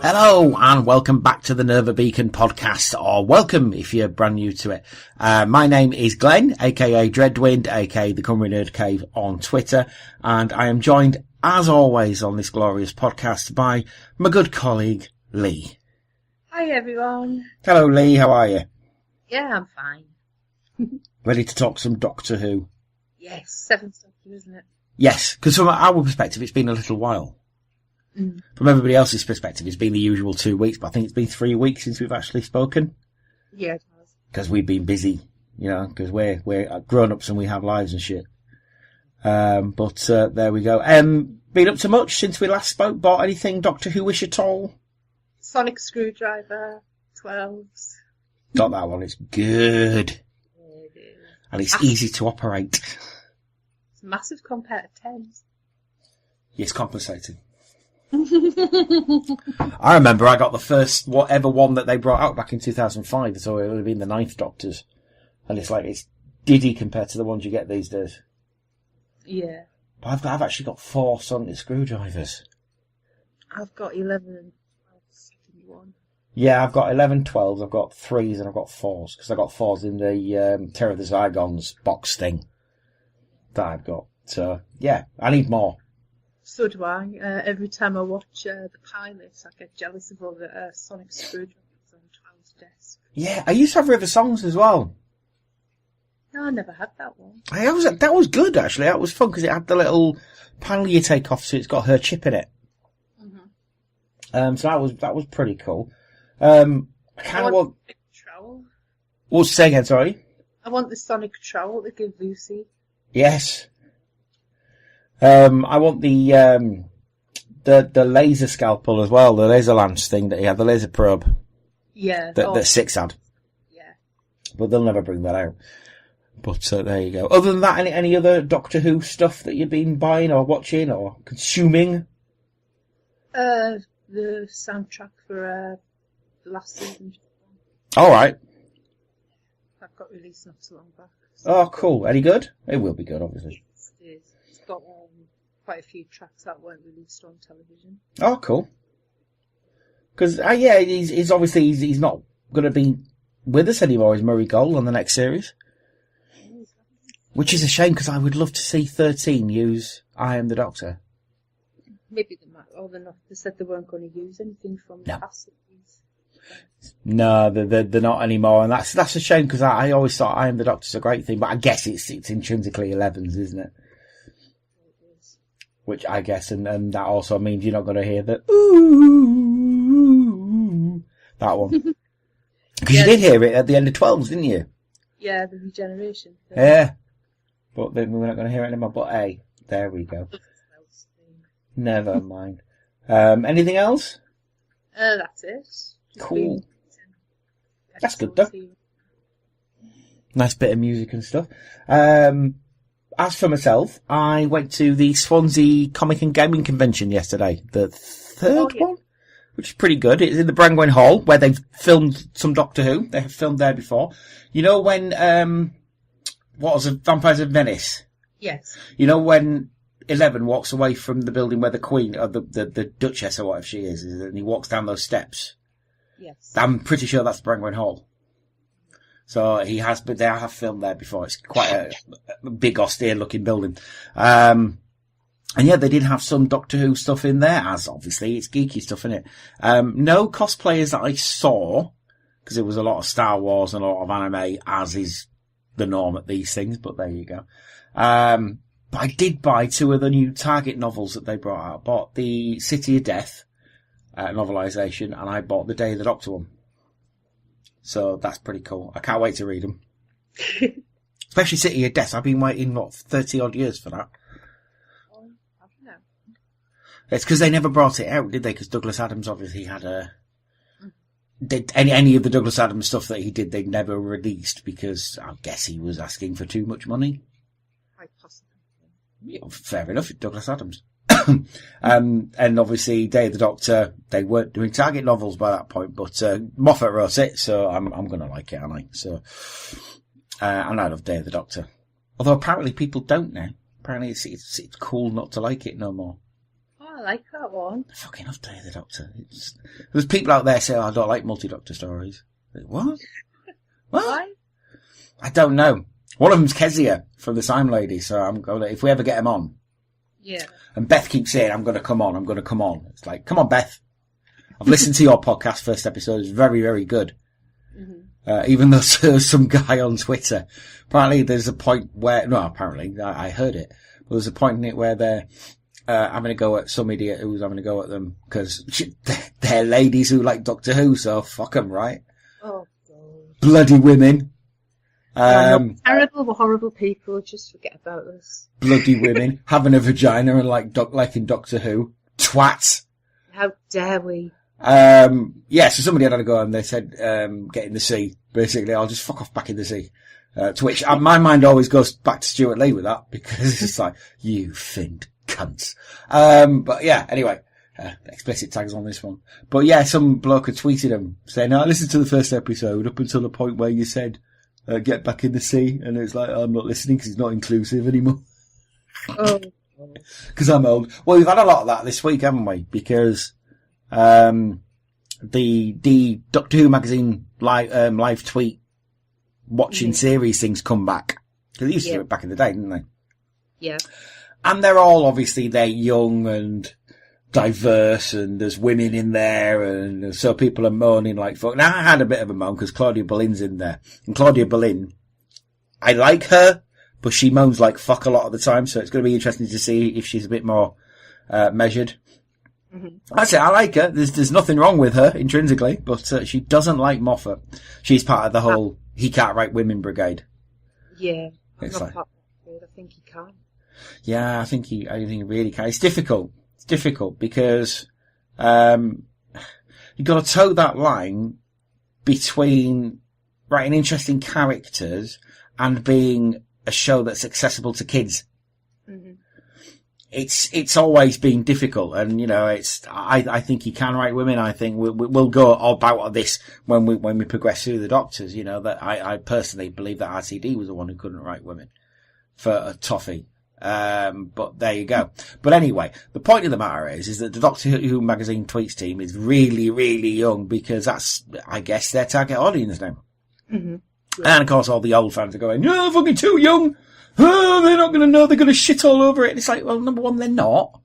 Hello and welcome back to the Nerva Beacon podcast, or welcome if you're brand new to it. My name is Glenn, aka Dreadwind, aka the Cymru Nerd Cave on Twitter, and I am joined, as always, on this glorious podcast by my good colleague, Leigh. Hi everyone. Hello Leigh, how are you? Yeah, I'm fine. Ready to talk some Doctor Who? Yes, seventh Doctor, isn't it? Yes, because from our perspective it's been a little while. From everybody else's perspective, it's been the usual 2 weeks, but I think it's been 3 weeks since we've actually spoken. Yeah, it has. Because we've been busy, you know, because we're grown-ups and we have lives and shit. But there we go. Been up to much since we last spoke? Bought anything Doctor Who-ish at all? Sonic screwdriver, 12s. Got that one. It's good. Yeah, it is. And it's easy to operate. It's massive compared to 10s. Yes, compensating. I remember I got the first whatever one that they brought out back in 2005, so it would have been the 9th Doctor's, and it's diddy compared to the ones you get these days. Yeah. But I've actually got 4 Sonic screwdrivers. I've got 11 and 12 second one. Yeah, I've got 11, 12s, I've got 3s and I've got 4s, because I got 4s in the Terror of the Zygons box thing that I've got. So, yeah, I need more. So do I. Every time I watch the pilots, I get jealous of all the Sonic screwdrivers on 12's desk. Yeah, I used to have River Songs as well. No, I never had that one. That was good, actually. That was fun, because it had the little panel you take off, so it's got her chip in it. Mm-hmm. So that was pretty cool. I kind of want... the trowel. Well, say again, sorry? I want the Sonic trowel to give Lucy. Yes. I want the laser scalpel as well, the laser lance thing that he had, the laser probe. Yeah. That 6 had. Yeah. But they'll never bring that out. But there you go. Other than that, any other Doctor Who stuff that you've been buying or watching or consuming? The soundtrack for the last season. All right. That got released not so long back. So. Oh, cool. Any good? It will be good, obviously. It is. It's got quite a few tracks that weren't released on television. Oh, cool. Because, yeah, he's obviously he's not going to be with us anymore, is Murray Gold, on the next series. Which is a shame, because I would love to see 13 use I Am the Doctor. Maybe they might, or they said they weren't going to use anything from the past series. No, they're not anymore, and that's a shame, because I always thought I Am the Doctor's a great thing, but I guess it's intrinsically 11s, isn't it? Which I guess, and that also means you're not going to hear the ooh, that one. Because you did hear it at the end of 12s, didn't you? Yeah, the regeneration thing. Yeah. But then we're not going to hear it anymore. But hey, there we go. Never mind. Anything else? That's it. Cool. That's good though. Nice bit of music and stuff. As for myself, I went to the Swansea Comic and Gaming Convention yesterday, the third one, which is pretty good. It's in the Brangwen Hall, where they've filmed some Doctor Who. They have filmed there before. You know when, what was it, Vampires of Venice? Yes. You know when 11 walks away from the building where the Queen, or the Duchess or whatever she is, and he walks down those steps? Yes. I'm pretty sure that's Brangwen Hall. So they have filmed there before. It's quite a big, austere-looking building. And yeah, they did have some Doctor Who stuff in there, as obviously it's geeky stuff, innit? No cosplayers that I saw, because it was a lot of Star Wars and a lot of anime, as is the norm at these things, but there you go. But I did buy 2 of the new Target novels that they brought out. I bought the City of Death novelisation, and I bought the Day of the Doctor one. So that's pretty cool. I can't wait to read them. Especially City of Death. I've been waiting, 30 odd years for that. I don't know. It's because they never brought it out, did they? Because Douglas Adams obviously had any of the Douglas Adams stuff that he did, they never released, because I guess he was asking for too much money. Quite possibly. Yeah, fair enough, Douglas Adams. And obviously Day of the Doctor, they weren't doing Target novels by that point, but Moffat wrote it, so I'm going to like it, aren't I? So, and I love Day of the Doctor. Although apparently people don't now. Apparently it's cool not to like it no more. Oh, like that one. I fucking love Day of the Doctor. There's people out there say, I don't like multi-Doctor stories. Like, what? What? Why? I don't know. One of them's Kezia from the Sign Lady, so I'm gonna, if we ever get him on. Yeah. And Beth keeps saying, I'm gonna come on. It's like, come on, Beth. I've listened to your podcast, first episode. It's very, very good. Mm-hmm. Even though there's some guy on Twitter. Apparently there's a point where, no, apparently, I heard it. But there's a point in it where they're, having a go at some idiot who's having a go at them, because they're ladies who like Doctor Who, so fuck them, right? Oh, God. Bloody women. Terrible, horrible people. Just forget about this. Bloody women having a vagina and like in Doctor Who. Twats. How dare we? So somebody had a go and they said, get in the sea. Basically, I'll just fuck off back in the sea. To which my mind always goes back to Stuart Lee with that, because it's like, you finned cunts. But yeah, anyway, explicit tags on this one. But yeah, some bloke had tweeted him saying, I listened to the first episode up until the point where you said, get back in the sea. And it's like, I'm not listening because it's not inclusive anymore. Oh. Because I'm old. Well, we've had a lot of that this week, haven't we? Because, the Doctor Who magazine live tweet watching series things come back. Because they used to do it back in the day, didn't they? Yeah. And they're young and diverse, and there's women in there, and so people are moaning like fuck. Now I had a bit of a moan because Claudia Berlin's in there. And Claudia Berlin, I like her, but she moans like fuck a lot of the time, so it's going to be interesting to see if she's a bit more measured. Mm-hmm. That's it, I like her. There's nothing wrong with her intrinsically, but she doesn't like Moffat. She's part of the whole he can't write women brigade. Yeah, I'm it's not part of it. I think he can. Yeah, I think he really can. It's difficult. It's difficult because you've got to toe that line between writing interesting characters and being a show that's accessible to kids. Mm-hmm. It's always been difficult, and I think he can write women. I think we'll go all about this when we progress through the Doctors. That I personally believe that RTD was the one who couldn't write women for a toffee. But there you go. But anyway, the point of the matter is that the Doctor Who magazine tweets team is really, really young, because that's, I guess, their target audience now. Mm-hmm. Yeah. And of course all the old fans are going, no, they're fucking too young. Oh, they're not going to know. They're going to shit all over it. And it's like, well, number one, they're not.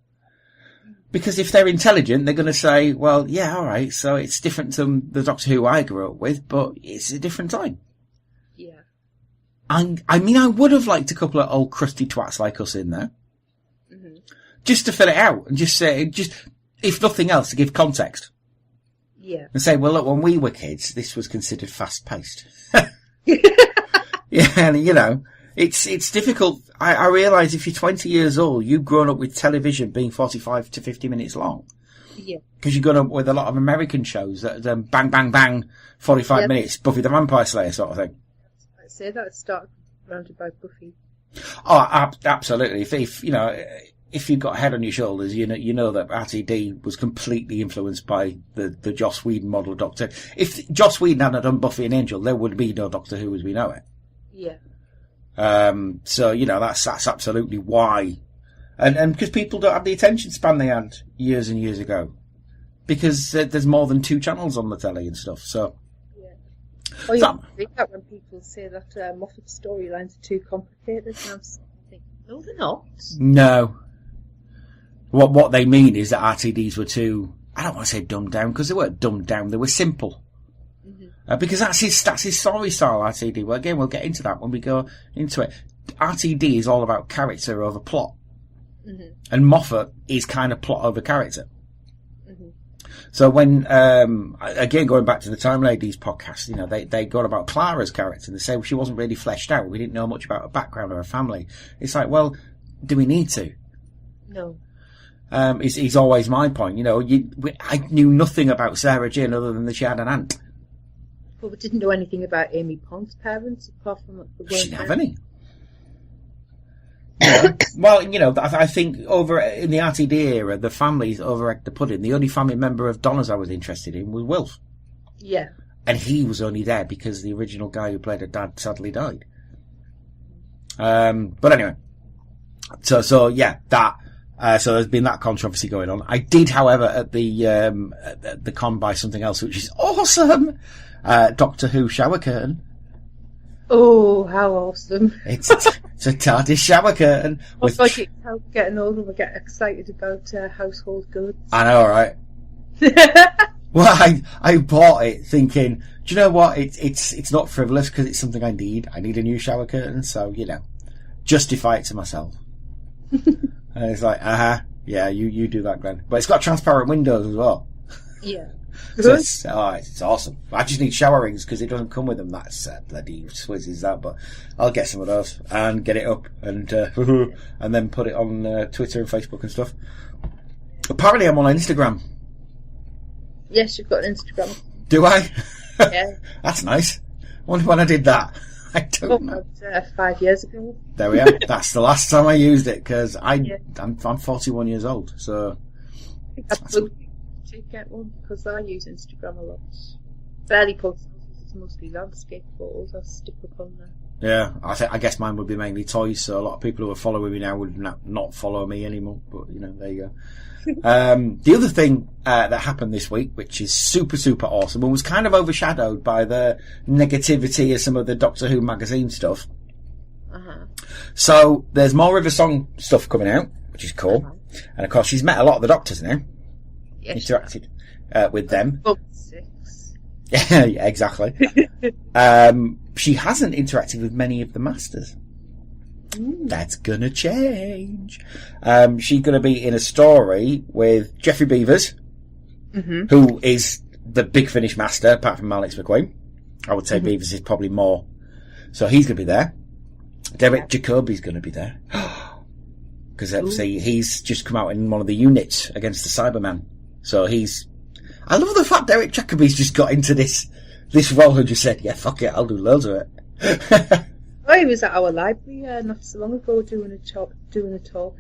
Because if they're intelligent, they're going to say, well, yeah, all right, so it's different to the Doctor Who I grew up with, but it's a different time. Yeah. And I mean, I would have liked a couple of old crusty twats like us in there. Mm-hmm. Just to fill it out and just say, if nothing else, to give context. Yeah. And say, well, look, when we were kids, this was considered fast-paced. Yeah, and it's difficult. I realise if you're 20 years old, you've grown up with television being 45 to 50 minutes long. Yeah. Because you've grown up with a lot of American shows that bang, bang, bang, 45 minutes, Buffy the Vampire Slayer sort of thing. I'd say that started surrounded by Buffy. Oh, absolutely. If you've got a head on your shoulders, you know that RTD was completely influenced by the Joss Whedon model Doctor. If Joss Whedon hadn't done Buffy and Angel, there would be no Doctor Who as we know it. Yeah. So, that's absolutely why. And because people don't have the attention span they had years and years ago. Because there's more than 2 channels on the telly and stuff, so. Yeah. Oh, you think that when people say that Moffat's storylines are too complicated, and I'm thinking, no, they're not. No. What they mean is that RTDs were too, I don't want to say dumbed down, because they weren't dumbed down, they were simple. Because that's his story style, RTD. Well, again, we'll get into that when we go into it. RTD is all about character over plot. Mm-hmm. And Moffat is kind of plot over character. Mm-hmm. So when, again, going back to the Time Ladies podcast, they got about Clara's character and they say, well, she wasn't really fleshed out. We didn't know much about her background or her family. It's like, well, do we need to? No. Is always my point. I knew nothing about Sarah Jane other than that she had an aunt. Well, we didn't know anything about Amy Pond's parents, apart from the she didn't have any. Well, I think over in the RTD era, the families overegged the pudding. The only family member of Donna's I was interested in was Wilf. Yeah. And he was only there because the original guy who played her dad sadly died. But anyway. So yeah, that. So there's been that controversy going on. I did, however, at the con buy something else, which is awesome. Doctor Who shower curtain. Oh, how awesome. It's a TARDIS shower curtain. It's like it's how getting older we get excited about household goods. I know, right? Well, I bought it thinking, do you know what? It's not frivolous because it's something I need. I need a new shower curtain, so, justify it to myself. And it's like, yeah, you do that, Glenn. But it's got transparent windows as well. Yeah. So it's awesome. I just need shower rings because it doesn't come with them. That's bloody swizzes that, but I'll get some of those and get it up and and then put it on Twitter and Facebook and stuff. Apparently I'm on Instagram. Yes, you've got an Instagram. Do I? Yeah. That's nice. Wonder when I did that. I don't know. 5 years ago. There we are. That's the last time I used it because I'm 41 years old. So that's good to get one because I use Instagram a lot. Barely post. It's mostly landscape photos. I stick up on there. Yeah, I guess mine would be mainly toys. So a lot of people who are following me now would not follow me anymore. But there you go. The other thing that happened this week, which is super, super awesome and was kind of overshadowed by the negativity of some of the Doctor Who magazine stuff. So there's more River Song stuff coming out, which is cool. And of course she's met a lot of the Doctors now. Yes, interacted with them. 6. Yeah, exactly. She hasn't interacted with many of the Masters. That's gonna change. She's gonna be in a story with Geoffrey Beevers, who is the Big Finish master, apart from Alex McCoy. I would say Beevers is probably more. So he's gonna be there. Derek Jacobi's gonna be there. Because obviously he's just come out in one of the units against the Cyberman. So I love the fact Derek Jacobi's just got into this role and just said, yeah, fuck it, I'll do loads of it. Oh, he was at our library not so long ago doing a talk,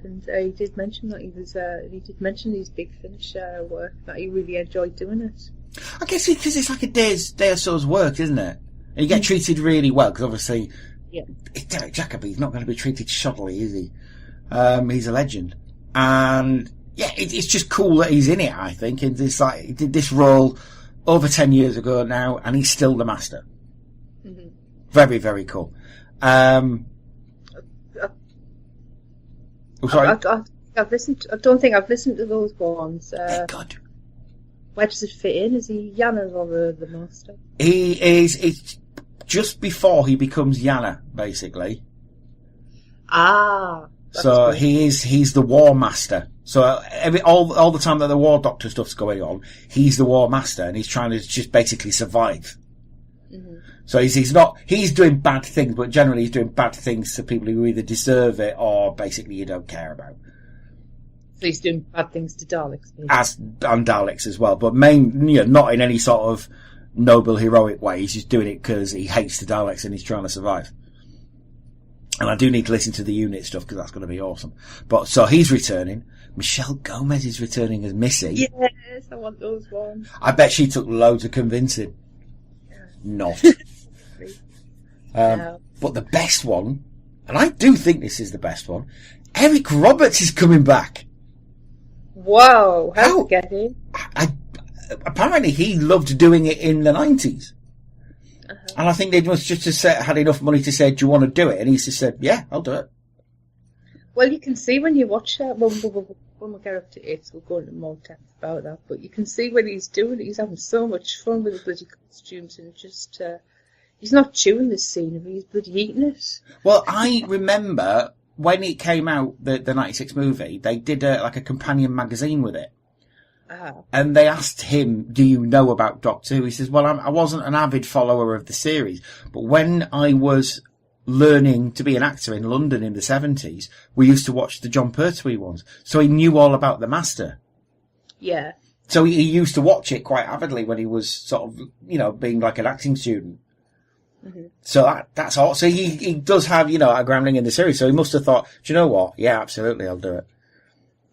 and he did mention that he did mention his Big Finish work, that he really enjoyed doing it. I guess because it's like a day or so's work, isn't it? And you get treated really well, because obviously, Derek Jacobi, he's not going to be treated shoddily, is he? He's a legend. And yeah, it's just cool that he's in it, I think. And it's like, he did this role over 10 years ago now, and he's still the master. Very, very cool. Sorry. I don't think I've listened to those ones. God. Where does it fit in? Is he Yana or the master? He is. It's just before he becomes Yana, basically. So he's the War Master. So all the time that the War Doctor stuff's going on, he's the War Master, and he's trying to just basically survive. So he's doing bad things, but generally he's doing bad things to people who either deserve it or basically you don't care about. So he's doing bad things to Daleks, and Daleks as well, but not in any sort of noble, heroic way. He's just doing it because he hates the Daleks and he's trying to survive. And I do need to listen to the unit stuff because that's going to be awesome. But so he's returning. Michelle Gomez is returning as Missy. Yes, I want those ones. I bet she took loads of convincing. Not. But the best one, and I do think this is the best one, Eric Roberts is coming back. Wow, how'd you get him? Apparently he loved doing it in the 90s. And I think they must just have had enough money to say, do you want to do it? And he just said, yeah, I'll do it. Well, you can see when you watch it, when we get up to it, we'll go into more depth about that, but you can see when he's doing it, he's having so much fun with the bloody costumes and just, he's not chewing the scenery, he's bloody eating it. Well, I remember when it came out, the 96 movie, they did a companion magazine with it. And they asked him, do you know about Doctor Who? He says, well, I wasn't an avid follower of the series, but when I was learning to be an actor in London in the 70s, we used to watch the John Pertwee ones. So he knew all about the Master. Yeah. So he used to watch it quite avidly when he was sort of, being like an acting student. So that's all. So he does have, a grounding in the series. So he must have thought, do you know what? Yeah, absolutely, I'll do it.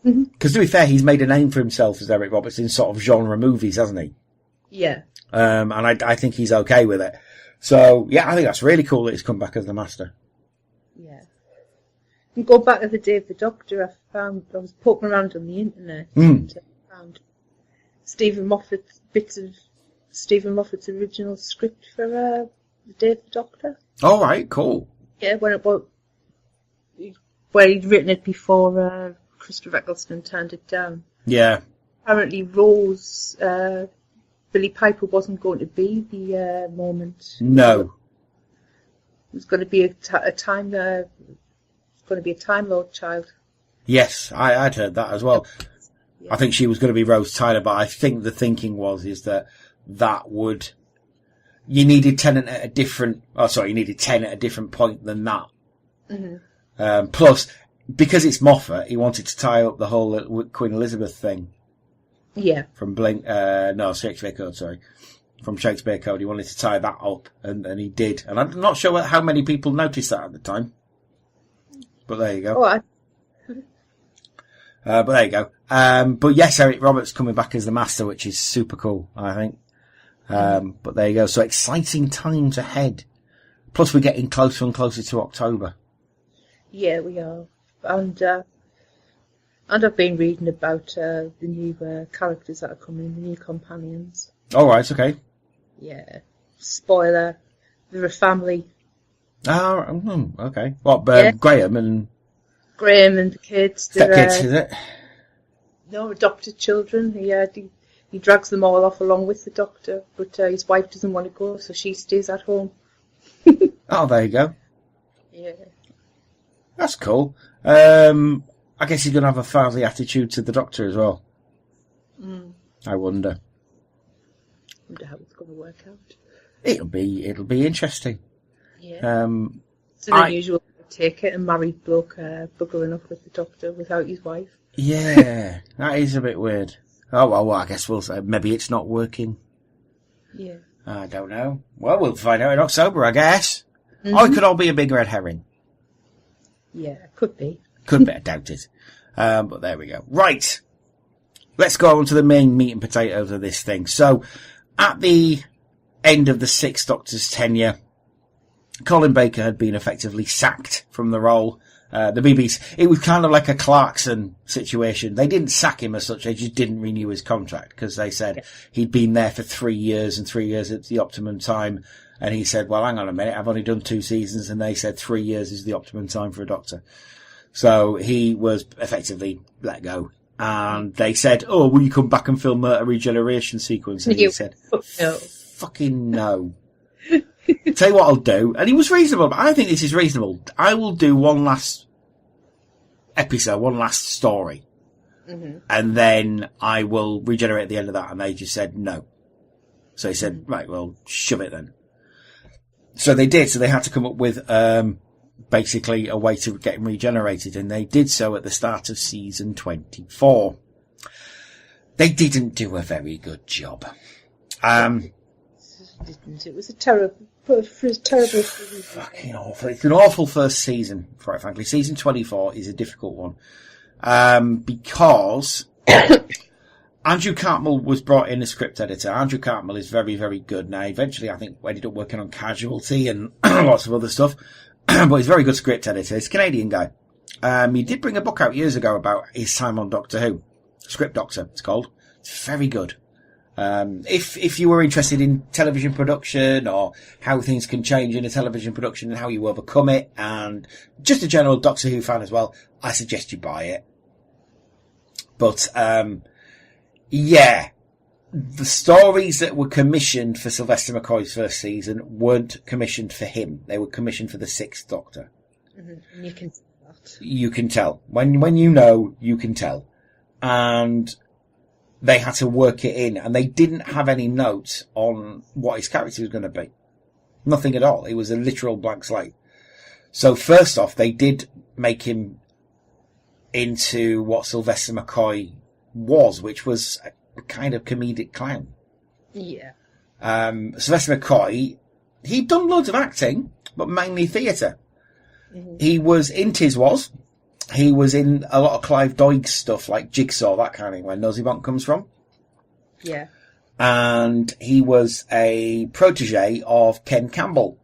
Because to be fair, he's made a name for himself as Eric Roberts in sort of genre movies, hasn't he? Yeah. And I think he's okay with it. So, yeah, I think that's really cool that he's come back as the Master. Yeah. can go back to the day of the Doctor. I was poking around on the internet and found bits of Stephen Moffat's original script for the day of the Doctor. All right, cool. Yeah, where he'd written it before Christopher Eccleston turned it down. Yeah. Apparently, Rose, Billy Piper wasn't going to be the moment. No. It was going to be a Time Lord child. Yes, I'd heard that as well. Yeah. I think she was going to be Rose Tyler, but I think the thinking is that would... You needed 10 at a different... Oh, sorry, you needed 10 at a different point than that. Mm-hmm. Plus, because it's Moffat, he wanted to tie up the whole Queen Elizabeth thing. Yeah. From Shakespeare Code, sorry. From Shakespeare Code, he wanted to tie that up, and he did. And I'm not sure how many people noticed that at the time. But there you go. Oh, but there you go. But yes, Eric Roberts coming back as the Master, which is super cool, I think. But there you go. So exciting times ahead. Plus we're getting closer and closer to October. Yeah, we are. And I've been reading about the new characters that are coming, the new companions. All right, okay. Yeah. Spoiler, they're a family. Oh, okay. What, Graham and the kids. Stepkids, is it? No, adopted children. He drags them all off along with the Doctor, but his wife doesn't want to go, so she stays at home. Oh, there you go. Yeah. That's cool. I guess he's going to have a fatherly attitude to the Doctor as well. I wonder. I wonder how it's going to work out. It'll be interesting. Yeah. It's an unusual take it, a married bloke buggering up with the Doctor without his wife. Yeah, that is a bit weird. Oh, well, I guess we'll say maybe it's not working. Yeah. I don't know. Well, we'll find out in October, I guess. Mm-hmm. Or it could all be a big red herring. Yeah, could be. Could be, I doubt it. But there we go. Right. Let's go on to the main meat and potatoes of this thing. So, at the end of the Sixth Doctor's tenure, Colin Baker had been effectively sacked from the role. The BBC, it was kind of like a Clarkson situation. They didn't sack him as such, they just didn't renew his contract because they said he'd been there for 3 years and 3 years at the optimum time. And he said, well, hang on a minute, I've only done 2 seasons. And they said 3 years is the optimum time for a Doctor. So he was effectively let go. And they said, oh, will you come back and film a regeneration sequence? And he said, no. Fucking no. Tell you what I'll do. And he was reasonable, but I think this is reasonable. I will do one last episode, one last story. Mm-hmm. And then I will regenerate at the end of that. And they just said no. So he said, right, well, shove it then. So they did. So they had to come up with basically a way to get him regenerated. And they did so at the start of season 24. They didn't do a very good job. It was a terrible season. Fucking awful. It's an awful first season, quite frankly. Season 24 is a difficult one. Because Andrew Cartmel was brought in as script editor. Andrew Cartmel is very, very good. Now, eventually, I think, ended up working on Casualty and lots of other stuff. But he's a very good script editor. He's a Canadian guy. He did bring a book out years ago about his time on Doctor Who. Script Doctor, it's called. It's very good. If you were interested in television production or how things can change in a television production and how you overcome it, and just a general Doctor Who fan as well, I suggest you buy it. But, yeah, the stories that were commissioned for Sylvester McCoy's first season weren't commissioned for him. They were commissioned for the Sixth Doctor. Mm-hmm. You can tell that. You can tell. When you know, you can tell. And they had to work it in, and they didn't have any notes on what his character was going to be. Nothing at all. It was a literal blank slate. So first off, they did make him into what Sylvester McCoy was, which was a kind of comedic clown. Yeah. Sylvester McCoy, he'd done loads of acting, but mainly theatre. Mm-hmm. He was in Tiswas. He was in a lot of Clive Doig's stuff, like Jigsaw, that kind of thing, where Nosebonk comes from. Yeah. And he was a protege of Ken Campbell.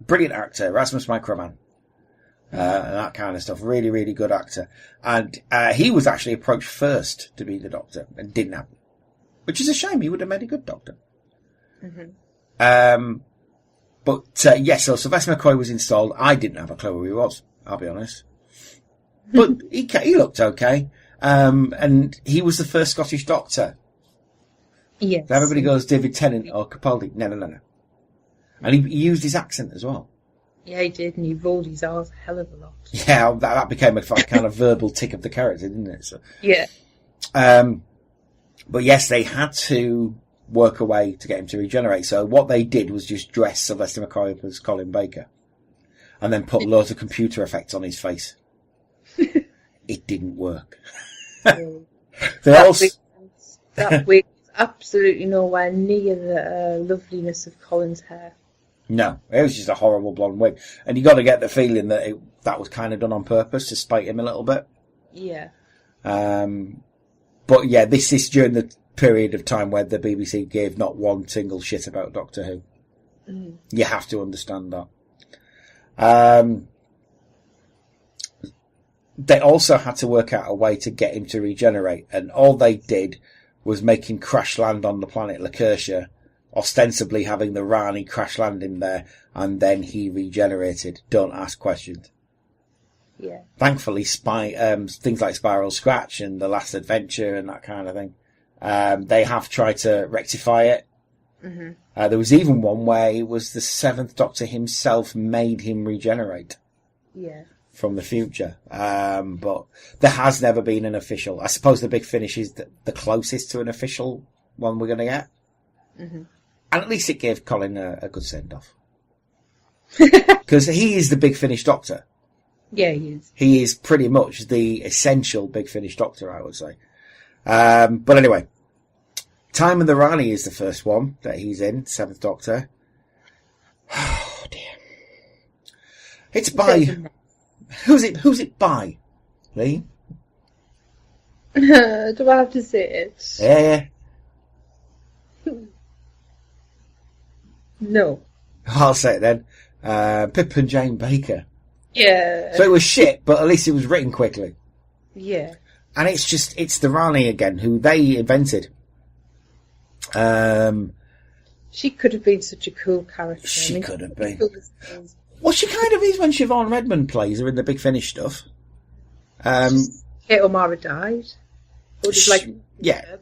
Brilliant actor, Rasmus Microman. and that kind of stuff. Really, really good actor. And he was actually approached first to be the Doctor and didn't happen, which is a shame. He would have made a good Doctor. Mm-hmm. So Sylvester McCoy was installed. I didn't have a clue who he was, I'll be honest. But he looked okay. And he was the first Scottish Doctor. Yes. So everybody goes David Tennant or Capaldi. No. And he used his accent as well. Yeah, he did, and he rolled his R's a hell of a lot. Yeah, that became a kind of verbal tick of the character, didn't it? So, yeah. But yes, they had to work a way to get him to regenerate. So what they did was just dress Sylvester McCoy up as Colin Baker and then put loads of computer effects on his face. It didn't work. That wig is absolutely nowhere near the loveliness of Colin's hair. No, it was just a horrible blonde wig. And you got to get the feeling that that was kind of done on purpose to spite him a little bit. Yeah. But yeah, this is during the period of time where the BBC gave not one single shit about Doctor Who. Mm. You have to understand that. They also had to work out a way to get him to regenerate, and all they did was make him crash land on the planet Lacertia, ostensibly having the Rani crash land him there, and then he regenerated. Don't ask questions. Yeah. Thankfully, things like Spiral Scratch and The Last Adventure and that kind of thing, they have tried to rectify it. Mm-hmm. There was even one where it was the Seventh Doctor himself made him regenerate. Yeah. From the future. But there has never been an official. I suppose the Big Finish is the closest to an official one we're going to get. Mm-hmm. And at least it gave Colin a good send-off. Because he is the Big Finish Doctor. Yeah, he is. He is pretty much the essential Big Finish Doctor, I would say. But anyway, Time and the Rani is the first one that he's in, Seventh Doctor. Oh, dear. It's by... Who's it by, Leigh? Do I have to say it? Yeah. No. I'll say it then. Pip and Jane Baker. Yeah. So it was shit, but at least it was written quickly. Yeah. And it's the Rani again, who they invented. She could have been such a cool character. She could have been. Well, she kind of is when Siobhan Redmond plays her in the Big Finish stuff. Kate O'Mara died. Yeah.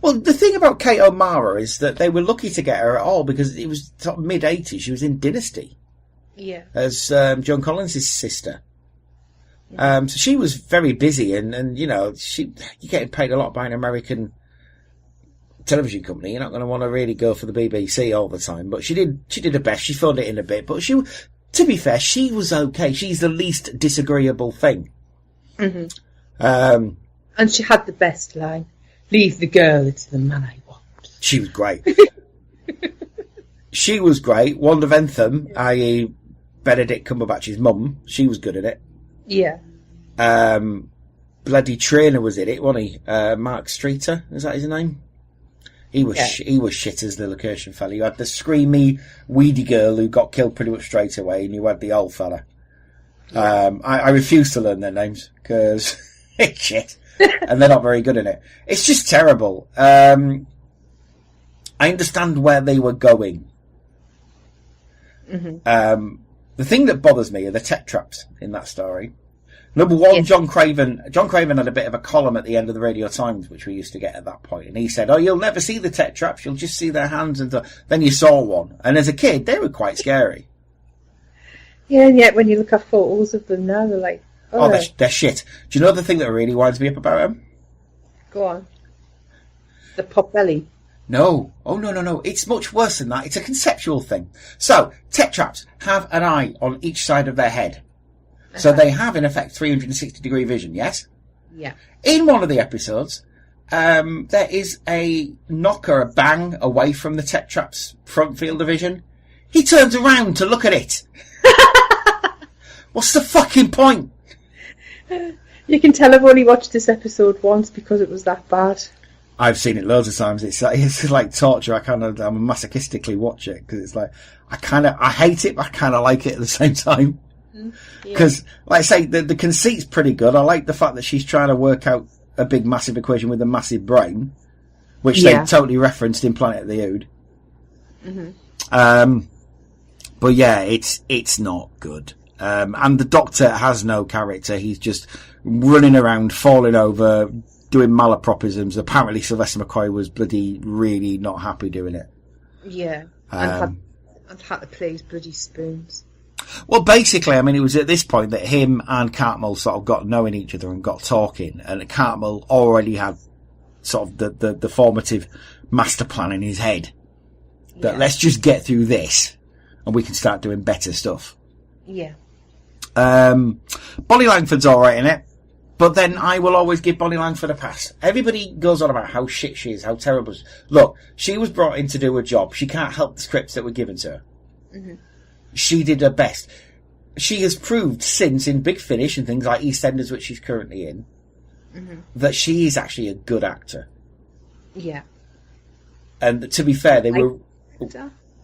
Well, the thing about Kate O'Mara is that they were lucky to get her at all because it was sort of mid-80s. She was in Dynasty. Yeah. As Joan Collins' sister. So she was very busy and you're getting paid a lot by an American television company. You're not going to want to really go for the BBC all the time. But she did her best. She filled it in a bit. But to be fair, she was okay. She's the least disagreeable thing. Mm-hmm. And she had the best line. Leave the girl, it's the man I want. She was great. She was great. Wanda Ventham, i.e. Benedict Cumberbatch's mum, she was good at it. Yeah. Bloody Trainer was in it, wasn't he? Mark Streeter, is that his name? He was shit as the location fella. You had the screamy, weedy girl who got killed pretty much straight away, and you had the old fella. Yeah. I refuse to learn their names, because it's shit. And they're not very good in it. It's just terrible. I understand where they were going. Mm-hmm. The thing that bothers me are the tech traps in that story. Number one, yes. John Craven had a bit of a column at the end of the Radio Times, which we used to get at that point, and he said, "Oh, you'll never see the tech traps; you'll just see their hands." And then you saw one, and as a kid, they were quite scary. Yeah, and yet when you look at photos of them now, they're like, oh, they're shit. Do you know the thing that really winds me up about them? Go on. The pot belly. No. Oh, no. It's much worse than that. It's a conceptual thing. So, tech traps have an eye on each side of their head. So they have, in effect, 360-degree vision, yes? Yeah. In one of the episodes, there is a knock or a bang away from the tech trap's front field of vision. He turns around to look at it. What's the fucking point? You can tell I've only watched this episode once because it was that bad. I've seen it loads of times. It's like torture. I masochistically watch it because it's like I hate it, but I kind of like it at the same time. Because, like I say, the conceit's pretty good. I like the fact that she's trying to work out a big, massive equation with a massive brain, which they totally referenced in Planet of the Ood. But yeah, it's not good. And the Doctor has no character. He's just running around, falling over, doing malapropisms. Apparently Sylvester McCoy was bloody really not happy doing it. Yeah. And had to play his bloody spoons. Well, basically, I mean, it was at this point that him and Cartmel sort of got knowing each other and got talking, and Cartmel already had sort of the formative master plan in his head. That let's just get through this, and we can start doing better stuff. Yeah. Bonnie Langford's alright in it, but then I will always give Bonnie Langford a pass. Everybody goes on about how shit she is, how terrible she is. Look, she was brought in to do a job. She can't help the scripts that were given to her. She did her best. She has proved since in Big Finish and things like EastEnders, which she's currently in, that she is actually a good actor. Yeah. And to be fair, they were...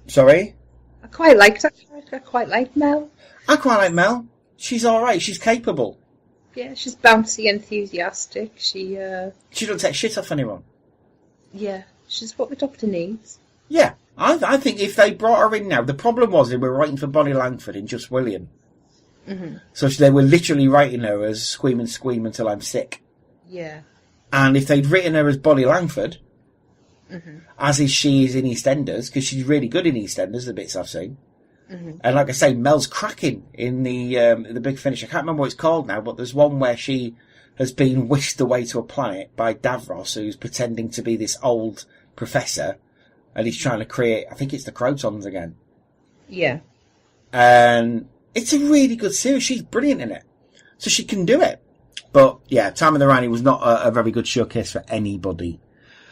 Sorry? I quite liked that character. I quite like Mel. I quite like Mel. She's alright. She's capable. Yeah, she's bouncy, enthusiastic. She don't take shit off anyone. Yeah, she's what the Doctor needs. Yeah. I think if they brought her in now, the problem was they were writing for Bonnie Langford in Just William. So they were literally writing her as Scream Until I'm Sick. Yeah. And if they'd written her as Bonnie Langford, as she is in EastEnders, because she's really good in EastEnders, the bits I've seen. And like I say, Mel's cracking in the Big Finish. I can't remember what it's called now, but there's one where she has been whisked away to a planet by Davros, who's pretending to be this old professor. And he's trying to create, I think it's the Crotons again. Yeah. And it's a really good series. She's brilliant in it. So she can do it. But yeah, Time of the Rani was not a very good showcase for anybody.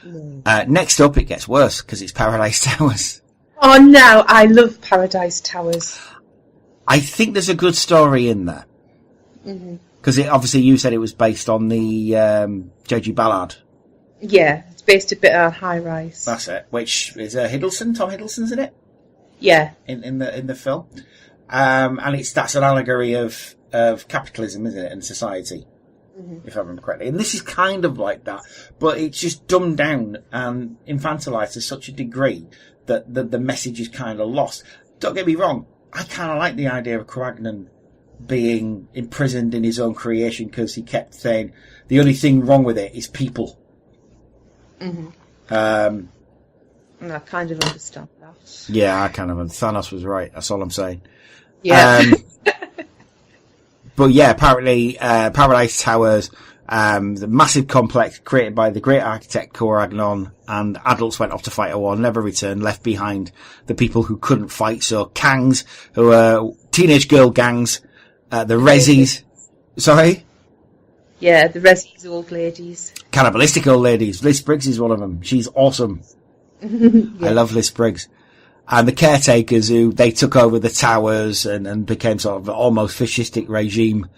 Next up, it gets worse because it's Paradise Towers. Oh no, I love Paradise Towers. I think there's a good story in there. Because obviously you said it was based on the J.G. Ballard. Yeah, it's based a bit on High Rise. That's it. Which is Hiddleston. Tom Hiddleston's in it. Yeah. In the film, and that's an allegory of capitalism, isn't it, and society, if I remember correctly. And this is kind of like that, but it's just dumbed down and infantilized to such a degree that the message is kind of lost. Don't get me wrong. I kind of like the idea of Cragnon being imprisoned in his own creation because he kept saying the only thing wrong with it is people. And I kind of understand that. Yeah, I kind of understand. Thanos was right. That's all I'm saying. Yeah. But yeah, apparently, Paradise Towers, the massive complex created by the great architect Cragnon, and adults went off to fight a war, never returned, left behind the people who couldn't fight. So Kangs, who are teenage girl gangs, the Resis. Sorry? Yeah, the Resis old ladies. Cannibalistic old ladies. Liz Briggs is one of them. She's awesome. I love Liz Briggs. And the caretakers who they took over the towers and became sort of almost fascistic regime.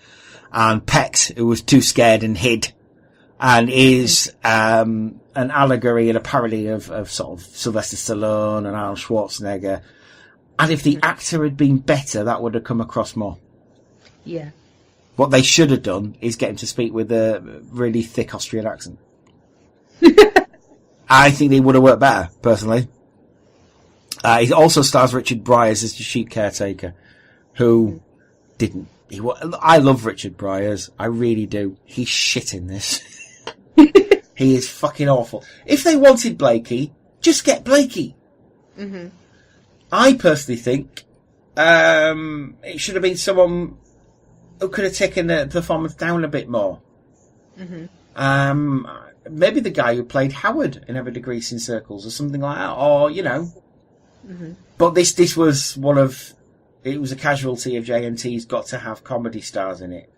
And Pex, who was too scared and hid. And is an allegory and a parody of sort of Sylvester Stallone and Arnold Schwarzenegger. And if the actor had been better, that would have come across more. Yeah. What they should have done is get him to speak with a really thick Austrian accent. I think they would have worked better, personally. He also stars Richard Bryars as the sheep caretaker, who didn't. I love Richard Bryars. I really do. He's shit in this. He is fucking awful. If they wanted Blakey, just get Blakey. I personally think it should have been someone who could have taken the performance down a bit more. Maybe the guy who played Howard in Every Decrease in Circles or something like that, or, you know. But this was it was a casualty of JNT's got to have comedy stars in it.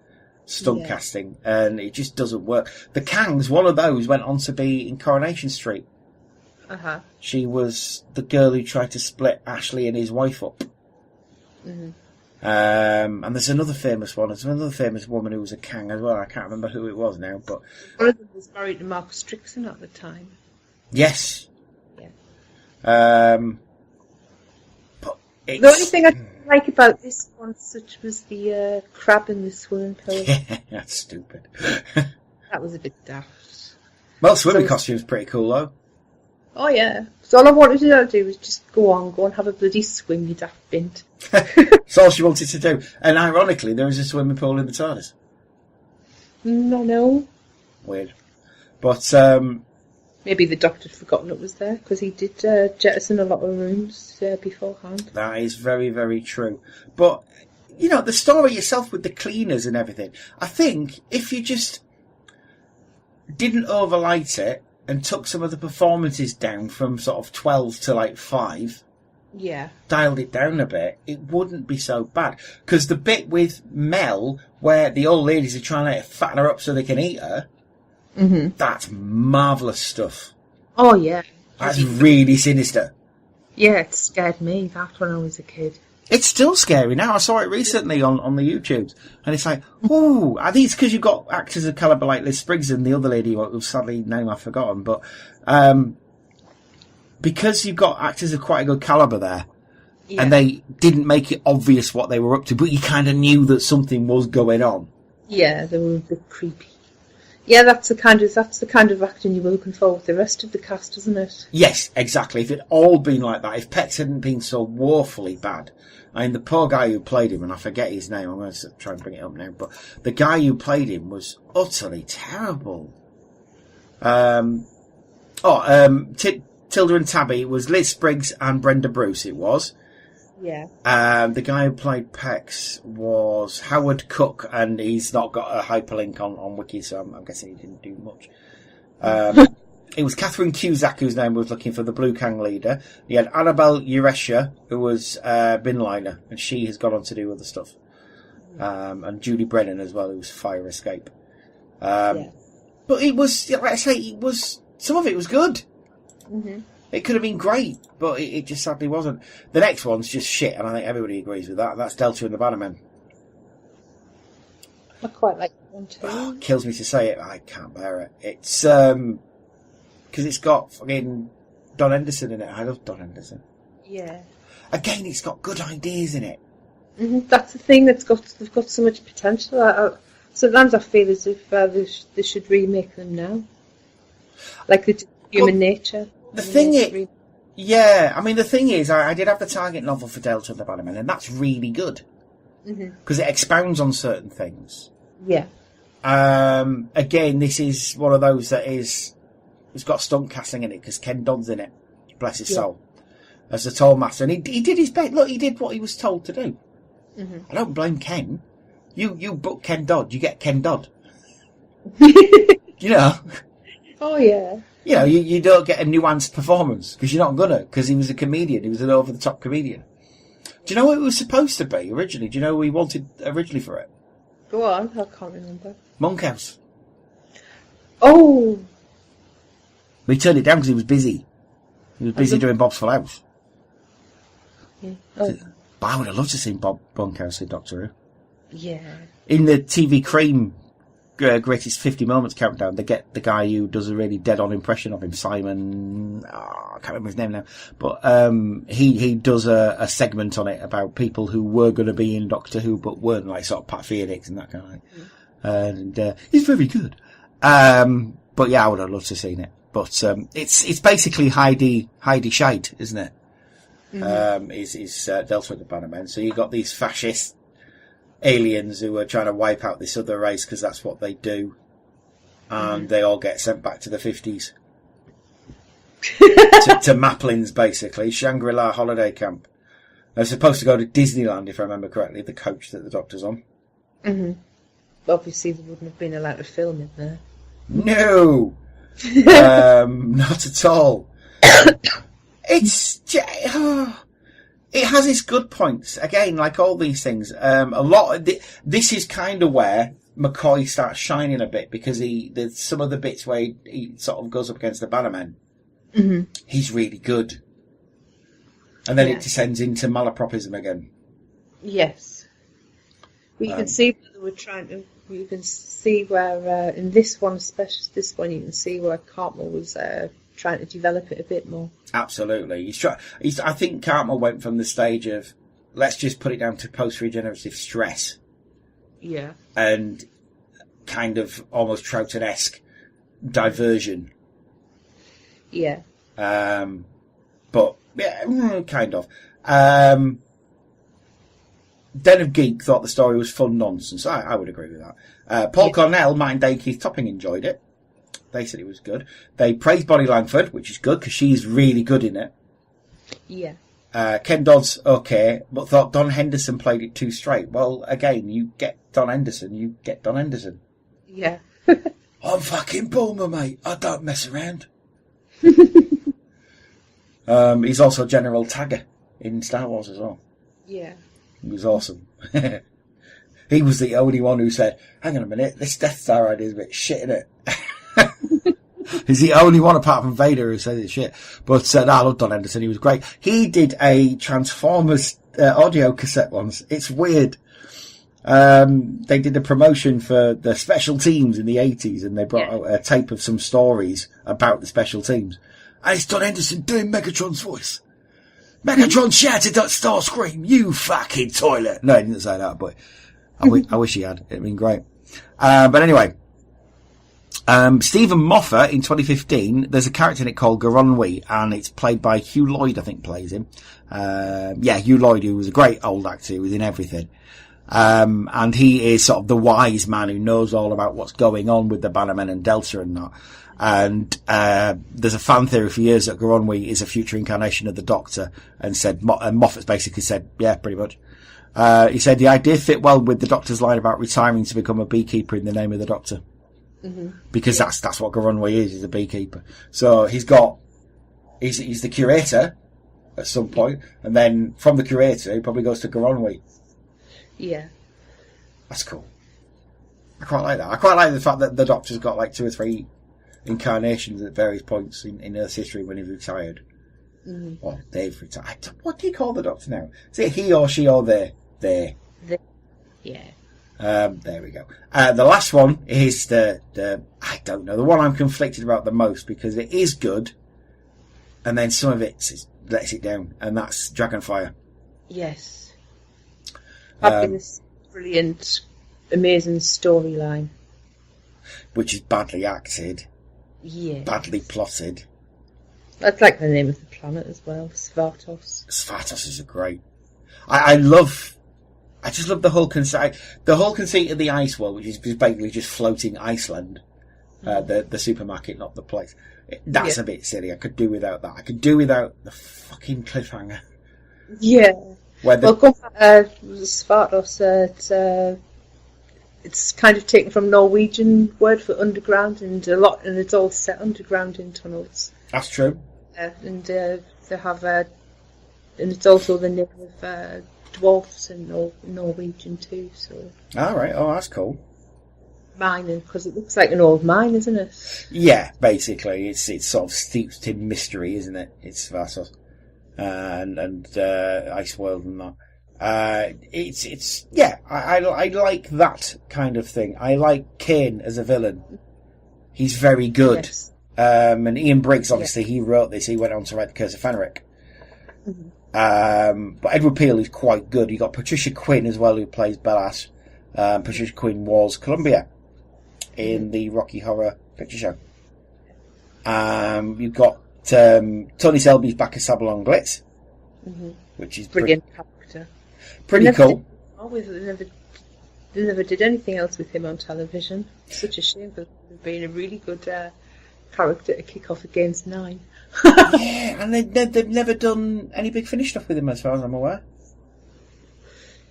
Stunt casting, and it just doesn't work. The Kangs, one of those, went on to be in Coronation Street. She was the girl who tried to split Ashley and his wife up. And there's another famous one. There's another famous woman who was a Kang as well. I can't remember who it was now, but one of them was married to Mark Strickson at the time. Yes. Yeah. But the only thing I didn't like about this one, such was the crab in the swimming pool. That's stupid. That was a bit daft. Well, swimming costume's pretty cool, though. Oh, yeah. So all I wanted to do was just go and have a bloody swim, you daft bint. That's all she wanted to do. And ironically, there is a swimming pool in the TARDIS. No. Weird. But, maybe the Doctor had forgotten it was there, because he did jettison a lot of rooms beforehand. That is very, very true. But, you know, the story itself with the cleaners and everything, I think if you just didn't overlight it and took some of the performances down from sort of 12 to like 5, yeah, dialed it down a bit, it wouldn't be so bad. Because the bit with Mel, where the old ladies are trying to fatten her up so they can eat her, that's marvellous stuff. Oh, yeah. That's really sinister. Yeah, it scared me, that, when I was a kid. It's still scary now. I saw it recently on the YouTubes, and it's like, ooh, I think it's because you've got actors of calibre like Liz Spriggs and the other lady whose sadly name I've forgotten, but because you've got actors of quite a good calibre there, and they didn't make it obvious what they were up to, but you kind of knew that something was going on. Yeah, they were a bit creepy. Yeah, that's the kind of acting you were looking for with the rest of the cast, isn't it? Yes, exactly. If it'd all been like that, if Pex hadn't been so woefully bad. I mean, the poor guy who played him, and I forget his name, I'm going to try and bring it up now, but the guy who played him was utterly terrible. Tilda and Tabby, it was Liz Spriggs and Brenda Bruce, it was. Yeah. The guy who played Pex was Howard Cook, and he's not got a hyperlink on Wiki, so I'm guessing he didn't do much. It was Catherine Cusack, whose name was looking for the Blue Kang leader. You had Annabelle Uresha, who was Binliner, and she has gone on to do other stuff. And Julie Brennan as well, who's Fire Escape. But it was, like I say, some of it was good. Mm-hmm. It could have been great, but it just sadly wasn't. The next one's just shit, and I think everybody agrees with that. That's Delta and the Bannermen. I quite like that one too. Oh, kills me to say it. I can't bear it. It's because it's got fucking Don Henderson in it. I love Don Henderson. Yeah. Again, it's got good ideas in it. Mm-hmm. That's the thing. They've got so much potential. Sometimes I feel as if they should remake them now, like they did Human Nature. The thing is, I mean, the thing is, I did have the target novel for Delta and the Bannermen, and that's really good because it expounds on certain things. Yeah. Again, this is one of those it's got stunt casting in it because Ken Dodd's in it, bless his soul, as the Toll Master, and he did his best. Look, he did what he was told to do. I don't blame Ken. You book Ken Dodd, you get Ken Dodd. You know. Oh yeah. You know, you don't get a nuanced performance because you're not gonna, because he was a comedian. He was an over-the-top comedian. Do you know what it was supposed to be originally? Do you know what he wanted originally for it? Go on, I can't remember. Monkhouse. Oh. He turned it down because he was busy. He was busy doing Bob's Full House. Yeah. Oh. But I would have loved to see Bob Monkhouse in Doctor Who. Yeah. In the TV Cream Greatest 50 Moments countdown, they get the guy who does a really dead-on impression of him, Simon. I can't remember his name now, but he does a segment on it about people who were going to be in Doctor Who but weren't, like sort of Pat Phoenix and that kind of thing. And he's very good. But yeah, I would have loved to have seen it. But it's basically Heidi Shite, isn't it? Is Delta and the Bannermen. So you got these fascist aliens who are trying to wipe out this other race because that's what they do, and they all get sent back to the 50s to Maplins, basically Shangri-La holiday camp. They're supposed to go to Disneyland, if I remember correctly, the coach that the Doctor's on. Obviously they wouldn't have been allowed to film it there. No. Not at all. It has its good points. Again, like all these things, this is kind of where McCoy starts shining a bit, because there's some of the bits where he sort of goes up against the Bannermen. He's really good. And then it descends into malapropism again. Yes. But you can see where they were trying to, you can see where, in this one, especially this one, you can see where Cartmel was trying to develop it a bit more. Absolutely. I think Cartmel went from the stage of let's just put it down to post-regenerative stress. Yeah. And kind of almost Troughton-esque diversion. Yeah. But, yeah, kind of. Den of Geek thought the story was fun nonsense. I would agree with that. Paul Cornell, Martin Day, Keith Topping enjoyed it. They said it was good. They praised Bonnie Langford, which is good because she's really good in it. Yeah. Ken Dodd's okay, but thought Don Henderson played it too straight. Well, again, you get Don Henderson, you get Don Henderson. Yeah. I'm fucking Boomer, mate. I don't mess around. He's also General Tagger in Star Wars as well. Yeah. He was awesome. He was the only one who said, hang on a minute, this Death Star idea is a bit shit, isn't it? He's the only one apart from Vader who says it's shit. But I love Don Henderson. He was great. He did a Transformers audio cassette once. It's weird. They did a promotion for the special teams in the 80s, and they brought out a tape of some stories about the special teams. And it's Don Henderson doing Megatron's voice. Megatron shouted at Starscream, you fucking toilet. No, he didn't say that, but I wish he had. It'd been great. But anyway, Stephen Moffat in 2015, there's a character in it called Garonwy, and it's played by Hugh Lloyd, I think plays him. Hugh Lloyd, who was a great old actor, who was in everything. And he is sort of the wise man who knows all about what's going on with the Bannermen and Delta and that. And there's a fan theory for years that Garonwy is a future incarnation of the Doctor, and Moffat's basically said, yeah, pretty much. He said the idea fit well with the Doctor's line about retiring to become a beekeeper in the name of the Doctor. Mm-hmm. Because that's what Garonwy is. He's a beekeeper. So he's the curator at some point, and then from the curator he probably goes to Garonwy. Yeah. That's cool. I quite like that. I quite like the fact that the Doctor's got like 2 or 3 incarnations at various points in Earth's history when he's retired. Mm-hmm. Or they've retired. What do you call the Doctor now? Is it he or she or they? They. Yeah. There we go. The last one is the I don't know, the one I'm conflicted about the most, because it is good, and then some of it lets it down, and that's Dragonfire. Yes. Fabulous, brilliant, amazing storyline. Which is badly acted. Yeah. Badly plotted. I'd like the name of the planet as well, Svartos. Svartos is a great. I just love the whole conceit. The whole conceit of the ice world, which is basically just floating Iceland. The supermarket, not the place. That's a bit silly. I could do without that. I could do without the fucking cliffhanger. Yeah. Svartos, it's kind of taken from Norwegian word for underground, and it's all set underground in tunnels. That's true. And they have, and it's also the name of dwarfs in Norwegian too. So. All right. Oh, that's cool. Mining, because it looks like an old mine, isn't it? Yeah, basically, it's sort of steeped in mystery, isn't it? It's Svartos and Ice World and that. I like that kind of thing. I like Kane as a villain. He's very good. Yes. And Ian Briggs, obviously, he wrote this. He went on to write The Curse of Fenric. Mm-hmm. But Edward Peel is quite good. You got Patricia Quinn as well, who plays Bellas. Patricia Quinn was Columbia in the Rocky Horror Picture Show. You've got Tony Selby's back as Sabalon Glitz, which is brilliant character. Pretty cool. They never did anything else with him on television. Such a shame, because he'd been a really good character to kick off against 9. Yeah, and they've never done any Big Finish stuff with him, as far as I'm aware.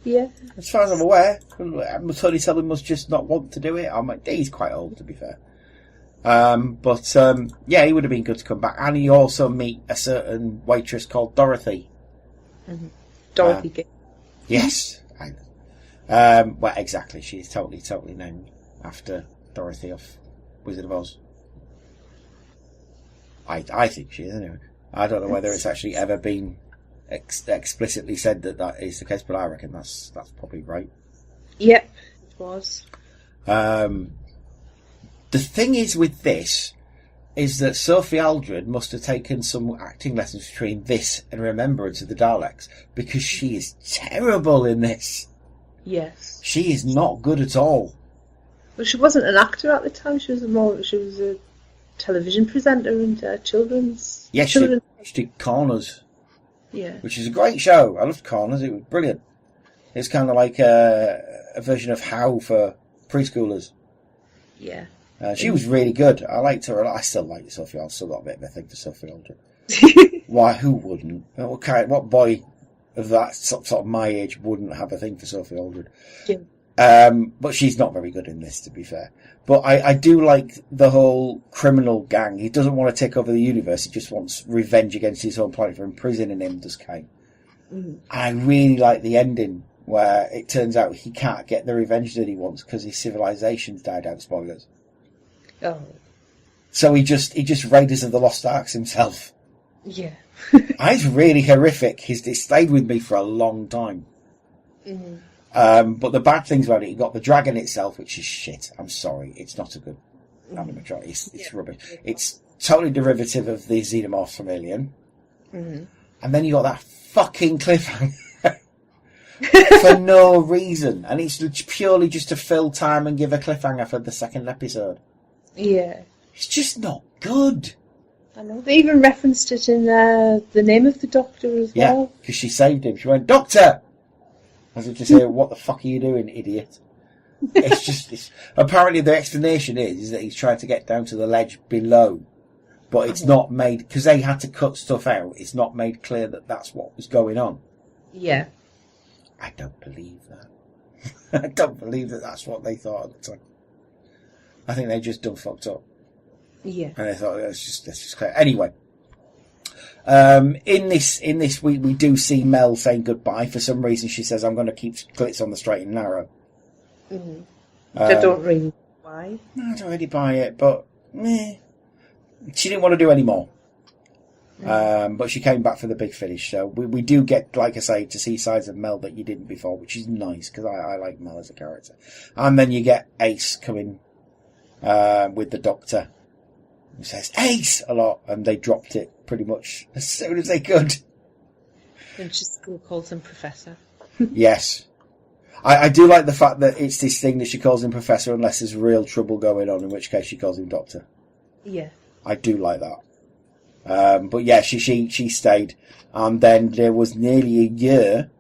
Yeah. As far as I'm aware, Tony Selby must just not want to do it. He's quite old, to be fair. He would have been good to come back. And you also meet a certain waitress called Dorothy. Mm-hmm. Dorothy Gale. Yes. Well, exactly. She's totally named after Dorothy of Wizard of Oz. I think she is, anyway. I don't know whether it's actually ever been explicitly said that is the case, but I reckon that's probably right. Yep, it was. The thing is with this is that Sophie Aldred must have taken some acting lessons between this and Remembrance of the Daleks, because she is terrible in this. Yes. She is not good at all. Well, she wasn't an actor at the time. She was a television presenter and children's. Yes, children's. she did Corners. Yeah. Which is a great show. I loved Corners. It was brilliant. It's kind of like a version of How for preschoolers. Yeah. She was really good. I liked her a lot. I still like Sophie Aldred. I've still got a bit of a thing for Sophie Aldred. Why? Who wouldn't? What boy of that sort of my age wouldn't have a thing for Sophie Aldred? Yeah. But she's not very good in this, to be fair. But I do like the whole criminal gang. He doesn't want to take over the universe. He just wants revenge against his own planet for imprisoning him, does Kane. Mm-hmm. I really like the ending where it turns out he can't get the revenge that he wants because his civilization's died out. Spoilers. Oh. So he just Raiders of the Lost Arks himself. Yeah. It's really horrific. It stayed with me for a long time. Mm-hmm. But the bad things about it, you got the dragon itself, which is shit. I'm sorry, it's not a good animatronic. It's rubbish. It's totally derivative of the xenomorphs from Alien. Mm-hmm. And then you got that fucking cliffhanger for no reason, and it's purely just to fill time and give a cliffhanger for the second episode. Yeah. It's just not good. I know. They even referenced it in the name of the Doctor as well. Yeah, because she saved him. She went, "Doctor!" As if to say, "What the fuck are you doing, idiot?" Apparently the explanation is that he's trying to get down to the ledge below, but it's not made, because they had to cut stuff out, it's not made clear that that's what was going on. Yeah. I don't believe that. I don't believe that that's what they thought at the time. I think they just done fucked up. Yeah. And they thought, let's just clear. Anyway. In this we do see Mel saying goodbye. For some reason she says, "I'm going to keep Glitz on the straight and narrow." Mm-hmm. I don't really why. No, I don't really buy it, but she didn't want to do any more. But she came back for the big finish. So we do get, like I say, to see sides of Mel that you didn't before, which is nice, because I like Mel as a character. And then you get Ace coming with the Doctor, who says Ace a lot, and they dropped it pretty much as soon as they could. And she still calls him Professor. Yes. I do like the fact that it's this thing that she calls him Professor unless there's real trouble going on, in which case she calls him Doctor. Yeah. I do like that. But yeah, she stayed. And then there was nearly a year,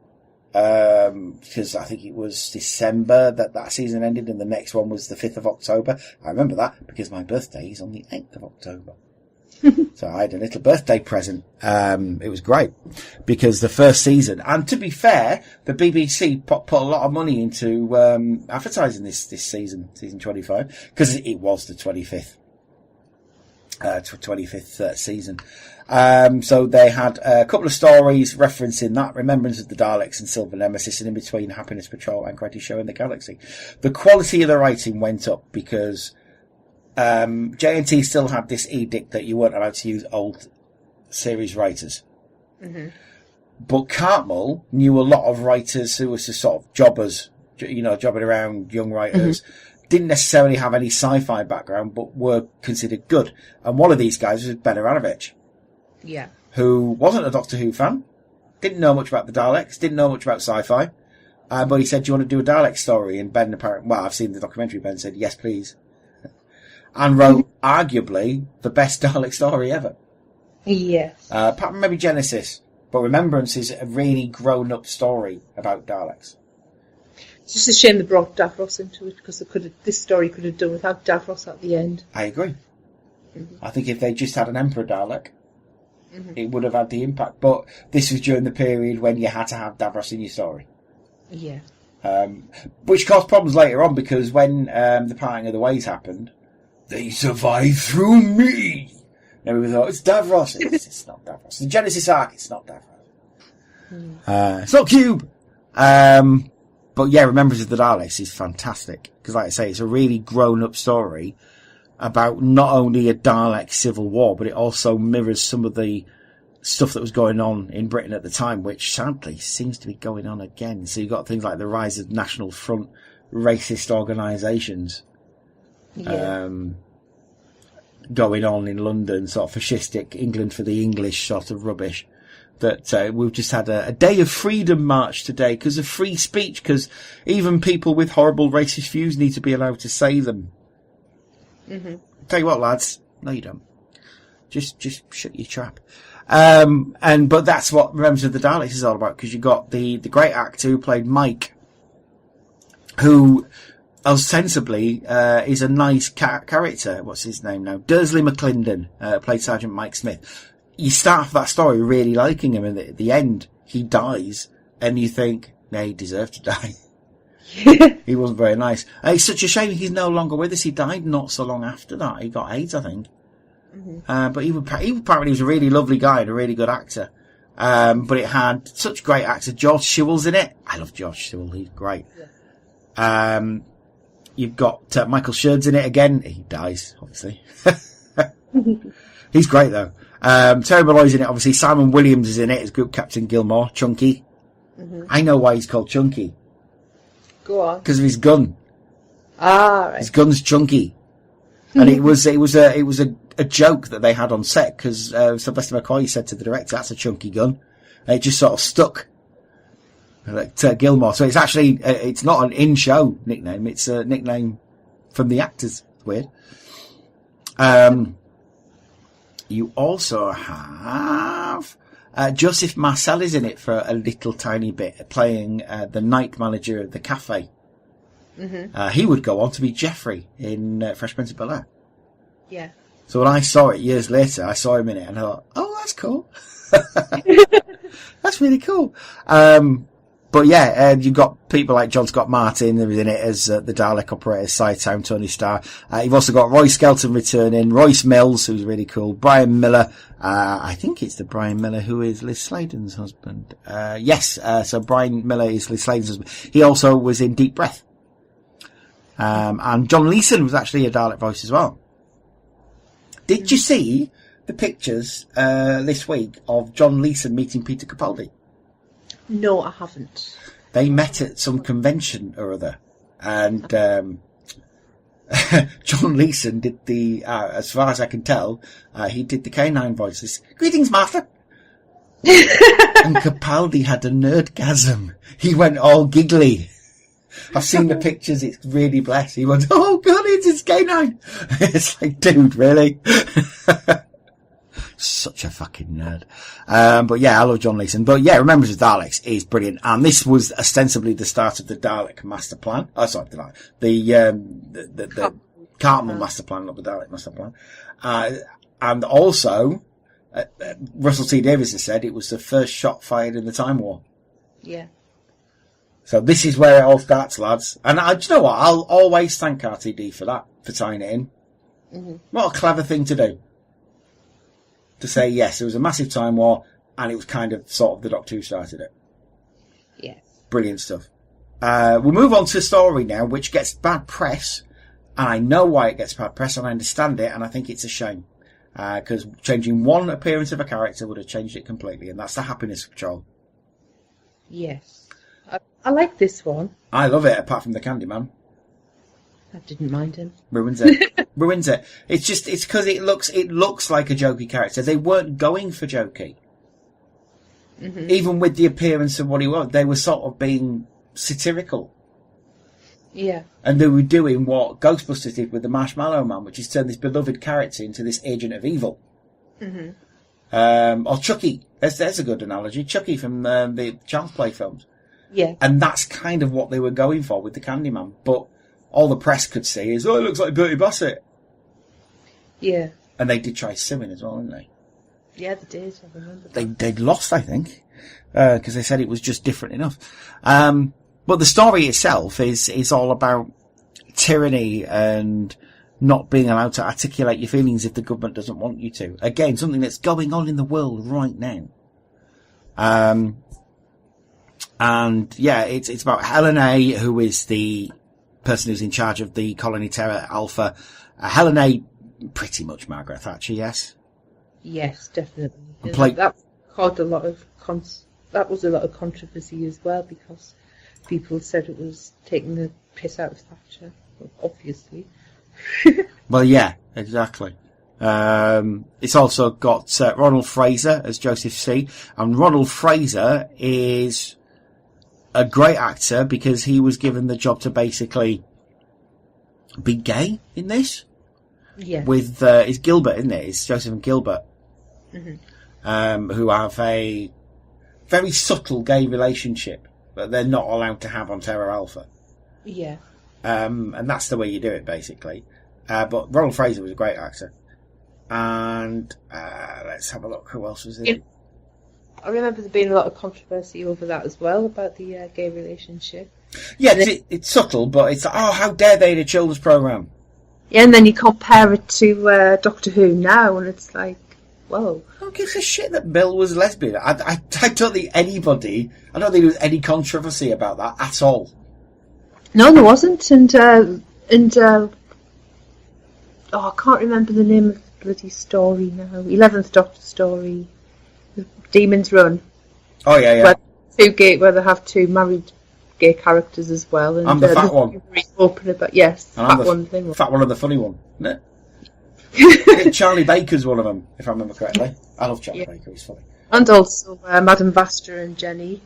because I think it was December that season ended, and the next one was the 5th of October. I remember that because my birthday is on the 8th of October. So I had a little birthday present. It was great because the first season, and to be fair, the BBC put a lot of money into advertising this season 25, because it was the 25th season. So they had a couple of stories referencing that, Remembrance of the Daleks and Silver Nemesis, and in between Happiness Patrol and Greatest Show in the Galaxy. The quality of the writing went up because JNT still had this edict that you weren't allowed to use old series writers. Mm-hmm. But Cartmel knew a lot of writers who were sort of jobbers, jobbing around, young writers. Mm-hmm. Didn't necessarily have any sci-fi background, but were considered good. And one of these guys was Ben Aranovich. Yeah. Who wasn't a Doctor Who fan, didn't know much about the Daleks, didn't know much about sci-fi. But he said, "Do you want to do a Dalek story?" And Ben apparently, I've seen the documentary, Ben said, "Yes, please." And wrote arguably the best Dalek story ever. Yes. Apart from maybe Genesis. But Remembrance is a really grown-up story about Daleks. It's just a shame they brought Davros into it, because this story could have done without Davros at the end. I agree. Mm-hmm. I think if they just had an Emperor Dalek, it would have had the impact. But this was during the period when you had to have Davros in your story. Yeah. Which caused problems later on, because when the parting of the ways happened, they survived through me. And everybody thought, it's Davros. It's not Davros. The Genesis arc, it's not Davros. It's not Cube. But yeah, Remembrance of the Daleks is fantastic. Because like I say, it's a really grown-up story about not only a Dalek civil war, but it also mirrors some of the stuff that was going on in Britain at the time, which sadly seems to be going on again. So you've got things like the rise of National Front racist organisations. Yeah. going on in London, sort of fascistic England for the English sort of rubbish. That we've just had a day of freedom march today because of free speech, because even people with horrible racist views need to be allowed to say them. Mm-hmm. Tell you what, lads, no you don't. Just shut your trap. But that's what Remembrance of the Daleks is all about, because you got the great actor who played Mike, who ostensibly is a nice character. What's his name now? Dursley McClendon played Sergeant Mike Smith. You start off that story really liking him, and at the end he dies, and you think, no, he deserved to die. He wasn't very nice. It's such a shame he's no longer with us. He died not so long after that. He got AIDS, I think. Mm-hmm. But he apparently was a really lovely guy and a really good actor. But it had such great actors. George Sewell's in it. I love George Sewell. He's great. Yeah. You've got Michael Shurd's in it again. He dies, obviously. He's great though. Terry Malloy's in it, obviously. Simon Williams is in it as Group Captain Gilmore, Chunky. Mm-hmm. I know why he's called Chunky. Go on. Because of his gun. Ah, right. His gun's chunky. And it was a joke that they had on set, because Sylvester McCoy said to the director, that's a chunky gun. And it just sort of stuck. Like Gilmore. So it's actually, it's not an in-show nickname, it's a nickname from the actors. It's weird. You also have Joseph Marcel is in it for a little tiny bit, playing the night manager of the cafe. Mm-hmm. He would go on to be Jeffrey in Fresh Prince of Bel-Air. Yeah. So when I saw it years later, I saw him in it and I thought, oh, that's cool. That's really cool. But yeah, you've got people like John Scott Martin who was in it as the Dalek operator, Sidetown, Tony Starr. You've also got Roy Skelton returning, Royce Mills, who's really cool, Brian Miller. I think it's the Brian Miller who is Liz Sladen's husband. Yes, so Brian Miller is Liz Sladen's husband. He also was in Deep Breath. And John Leeson was actually a Dalek voice as well. Did you see the pictures this week of John Leeson meeting Peter Capaldi? No, I haven't. They met at some convention or other, and John Leeson did the, as far as I can tell, he did the canine voices. Greetings, Master. And Capaldi had a nerdgasm. He went all giggly. I've seen the pictures, it's really blessed. He went, oh god, it's his canine. It's like, dude, really? Such a fucking nerd. But yeah, I love John Leeson. But yeah, Remembrance of the Daleks is brilliant. And this was ostensibly the start of the Dalek master plan. Oh, sorry, the Cartmel Masterplan, not the Dalek Masterplan. And also, Russell T Davies has said it was the first shot fired in the Time War. Yeah. So this is where it all starts, lads. And do you know what? I'll always thank RTD for that, for tying it in. Mm-hmm. What a clever thing to do. To say, yes, it was a massive Time War, and it was kind of sort of the Doctor who started it. Yes. Brilliant stuff. We'll move on to a story now, which gets bad press, and I know why it gets bad press, and I understand it, and I think it's a shame. Because changing one appearance of a character would have changed it completely, and that's the Happiness Patrol. Yes. I like this one. I love it, apart from the Candyman. I didn't mind him. Ruins it. Ruins it. It's because it looks like a jokey character. They weren't going for jokey. Mm-hmm. Even with the appearance of what he was, they were sort of being satirical. Yeah. And they were doing what Ghostbusters did with the Marshmallow Man, which is turn this beloved character into this agent of evil. Mm-hmm. Or Chucky. There's a good analogy. Chucky from the Child's Play films. Yeah. And that's kind of what they were going for with the Candyman. But all the press could see is, oh, it looks like Bertie Bassett. Yeah. And they did try suing as well, didn't they? Yeah, they did. I remember that. They'd lost, I think, because they said it was just different enough. But the story itself is all about tyranny and not being allowed to articulate your feelings if the government doesn't want you to. Again, something that's going on in the world right now. And yeah, it's about Helen A, who is the person who's in charge of the Colony Terror Alpha. Helen A, pretty much Margaret Thatcher, yes? Yes, definitely. That caused a lot of that was a lot of controversy as well, because people said it was taking the piss out of Thatcher, obviously. Well, yeah, exactly. It's also got Ronald Fraser as Joseph C. And Ronald Fraser is a great actor because he was given the job to basically be gay in this. Yeah. With it's Gilbert, isn't it? It's Joseph and Gilbert, who have a very subtle gay relationship that they're not allowed to have on Terra Alpha. Yeah. And that's the way you do it, basically. But Ronald Fraser was a great actor. And let's have a look. Who else was in it? I remember there being a lot of controversy over that as well, about the gay relationship. Yeah, it's subtle, but it's how dare they in a children's programme? Yeah, and then you compare it to Doctor Who now, and it's like, whoa. Who gives a shit that Bill was lesbian? I don't think I don't think there was any controversy about that at all. No, there wasn't, and I can't remember the name of the bloody story now. 11th Doctor story, Demon's Run. Oh yeah. Where they have two married gay characters as well, and I'm the fat one. Open about fat one thing. Fat one and the funny one, isn't it? Charlie Baker's one of them, if I remember correctly. I love Charlie Baker; he's funny. And also Madame Vastra and Jenny.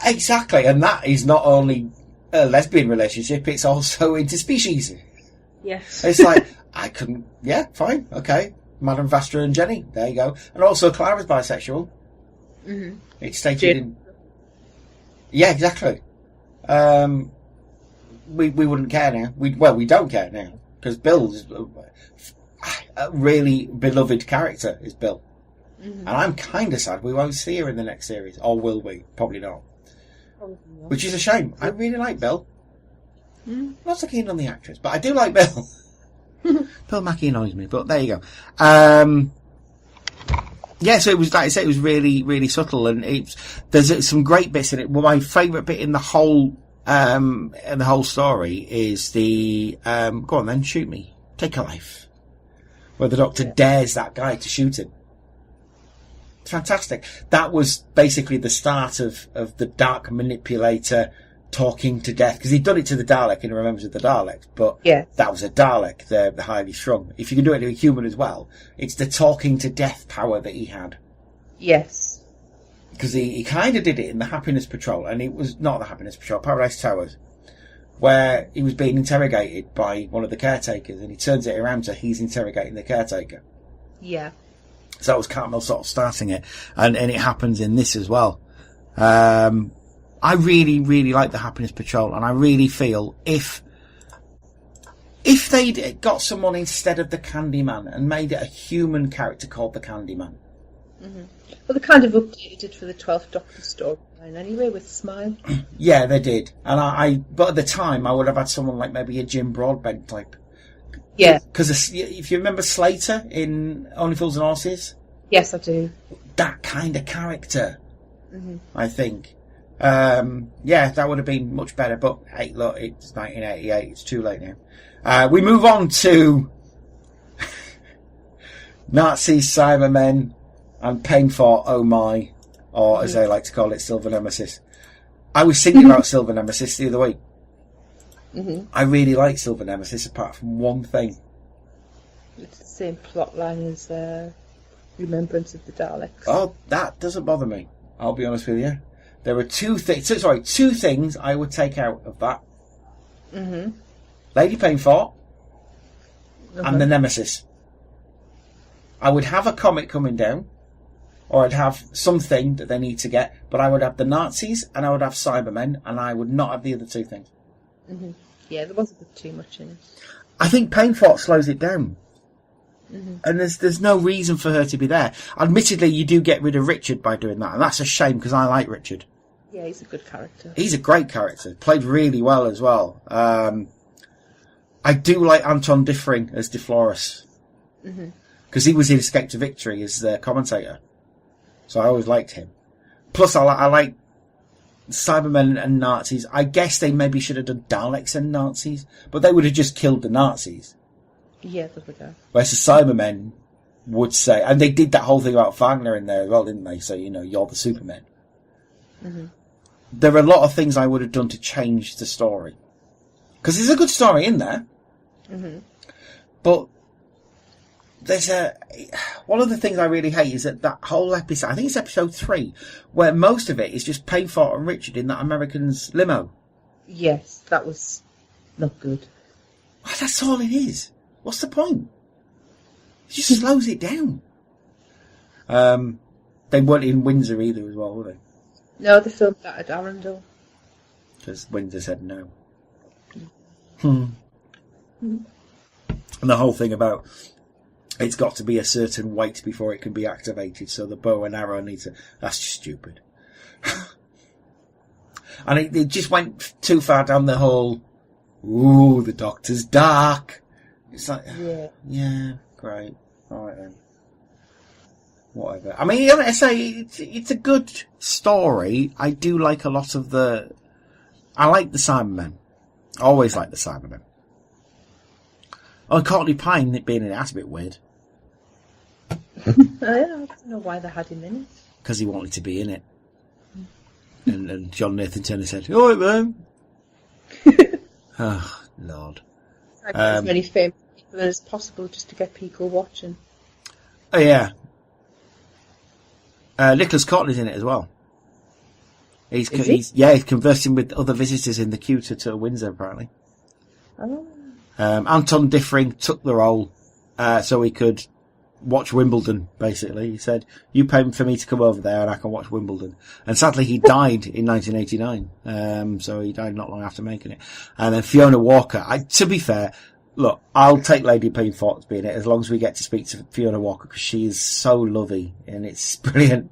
Exactly, and that is not only a lesbian relationship; it's also interspecies. Yes. It's like fine, okay. Madame Vastra and Jenny, there you go. And also Clara's bisexual. Mm-hmm. It's stated in... Yeah, exactly. We wouldn't care now. We don't care now. Because Bill's a really beloved character, is Bill. Mm-hmm. And I'm kind of sad we won't see her in the next series. Or will we? Probably not. Which is a shame. I really like Bill. I'm not so keen on the actress, but I do like Bill. Bill Mackey annoys me, but there you go. So it was, like I say, it was really, really subtle, and there's some great bits in it. Well, my favourite bit in the whole story is the go on then, shoot me, take a life, where the Doctor dares that guy to shoot him. It's fantastic. That was basically the start of the Dark Manipulator talking to death, because he'd done it to the Dalek in Remembrance of the Daleks, but that was a Dalek, the highly strung. If you can do it to a human as well, it's the talking to death power that he had. Yes. Because he kind of did it in the Happiness Patrol, and it was not the Happiness Patrol, Paradise Towers, where he was being interrogated by one of the caretakers, and he turns it around so he's interrogating the caretaker. Yeah. So that was Cartmel sort of starting it, and it happens in this as well. I really, really like the Happiness Patrol, and I really feel if they'd got someone instead of the Candyman and made it a human character called the Candyman. Mm-hmm. Well, they kind of updated it for the 12th Doctor storyline anyway, with Smile. Yeah, they did. And but at the time, I would have had someone like maybe a Jim Broadbent type. Yeah. Because if you remember Slater in Only Fools and Horses? Yes, I do. That kind of character, I think. That would have been much better, but hey, look, it's 1988, it's too late now. We move on to Nazis, Cybermen, and paying for Oh My, or as they like to call it, Silver Nemesis. I was thinking about Silver Nemesis the other week. Mm-hmm. I really like Silver Nemesis, apart from one thing. It's the same plot line as Remembrance of the Daleks. Oh, that doesn't bother me, I'll be honest with you. There were two things I would take out of that. Mm-hmm. Lady Painfort and the Nemesis. I would have a comet coming down, or I'd have something that they need to get, but I would have the Nazis and I would have Cybermen, and I would not have the other two things. Mm-hmm. Yeah, there was a bit too much in it. I think Painfort slows it down. Mm-hmm. And there's no reason for her to be there. Admittedly, you do get rid of Richard by doing that, and that's a shame because I like Richard. Yeah, he's a good character. He's a great character. Played really well as well. I do like Anton Diffring as DeFlores. Because he was in Escape to Victory as the commentator. So I always liked him. Plus, I like Cybermen and Nazis. I guess they maybe should have done Daleks and Nazis, but they would have just killed the Nazis. Yeah, they would have. Whereas the Cybermen would say, and they did that whole thing about Wagner in there as well, didn't they? So, you're the Supermen. Mm-hmm. There are a lot of things I would have done to change the story. Because there's a good story in there. Mm-hmm. But one of the things I really hate is that whole episode, I think it's episode 3, where most of it is just Painfort and Richard in that American's limo. Yes, that was not good. Well, that's all it is. What's the point? It just slows it down. They weren't in Windsor either as well, were they? No, they filmed that at Arundel. Because Windsor said no. And the whole thing about it's got to be a certain weight before it can be activated, so the bow and arrow needs to... That's just stupid. And it just went too far down the whole, ooh, the Doctor's dark. It's like, yeah, great. All right then. Whatever. I mean, I say it's a good story. I do like a lot of I like the Cybermen. I always like the Cybermen. Oh, Courtney Pine being in it, that's a bit weird. I don't know why they had him in it. Because he wanted to be in it. And John Nathan Turner said, all right then. Oh, Lord. I get as many famous people as possible just to get people watching. Oh, yeah. Nicholas Courtney's in it as well. He's conversing with other visitors in the queue to Windsor, apparently. Oh. Anton Diffring took the role so he could watch Wimbledon, basically. He said, you pay for me to come over there and I can watch Wimbledon. And sadly, he died in 1989. So he died not long after making it. And then Fiona Walker, to be fair, look, I'll take Lady Painfort to be in it as long as we get to speak to Fiona Walker because she is so lovely and it's brilliant.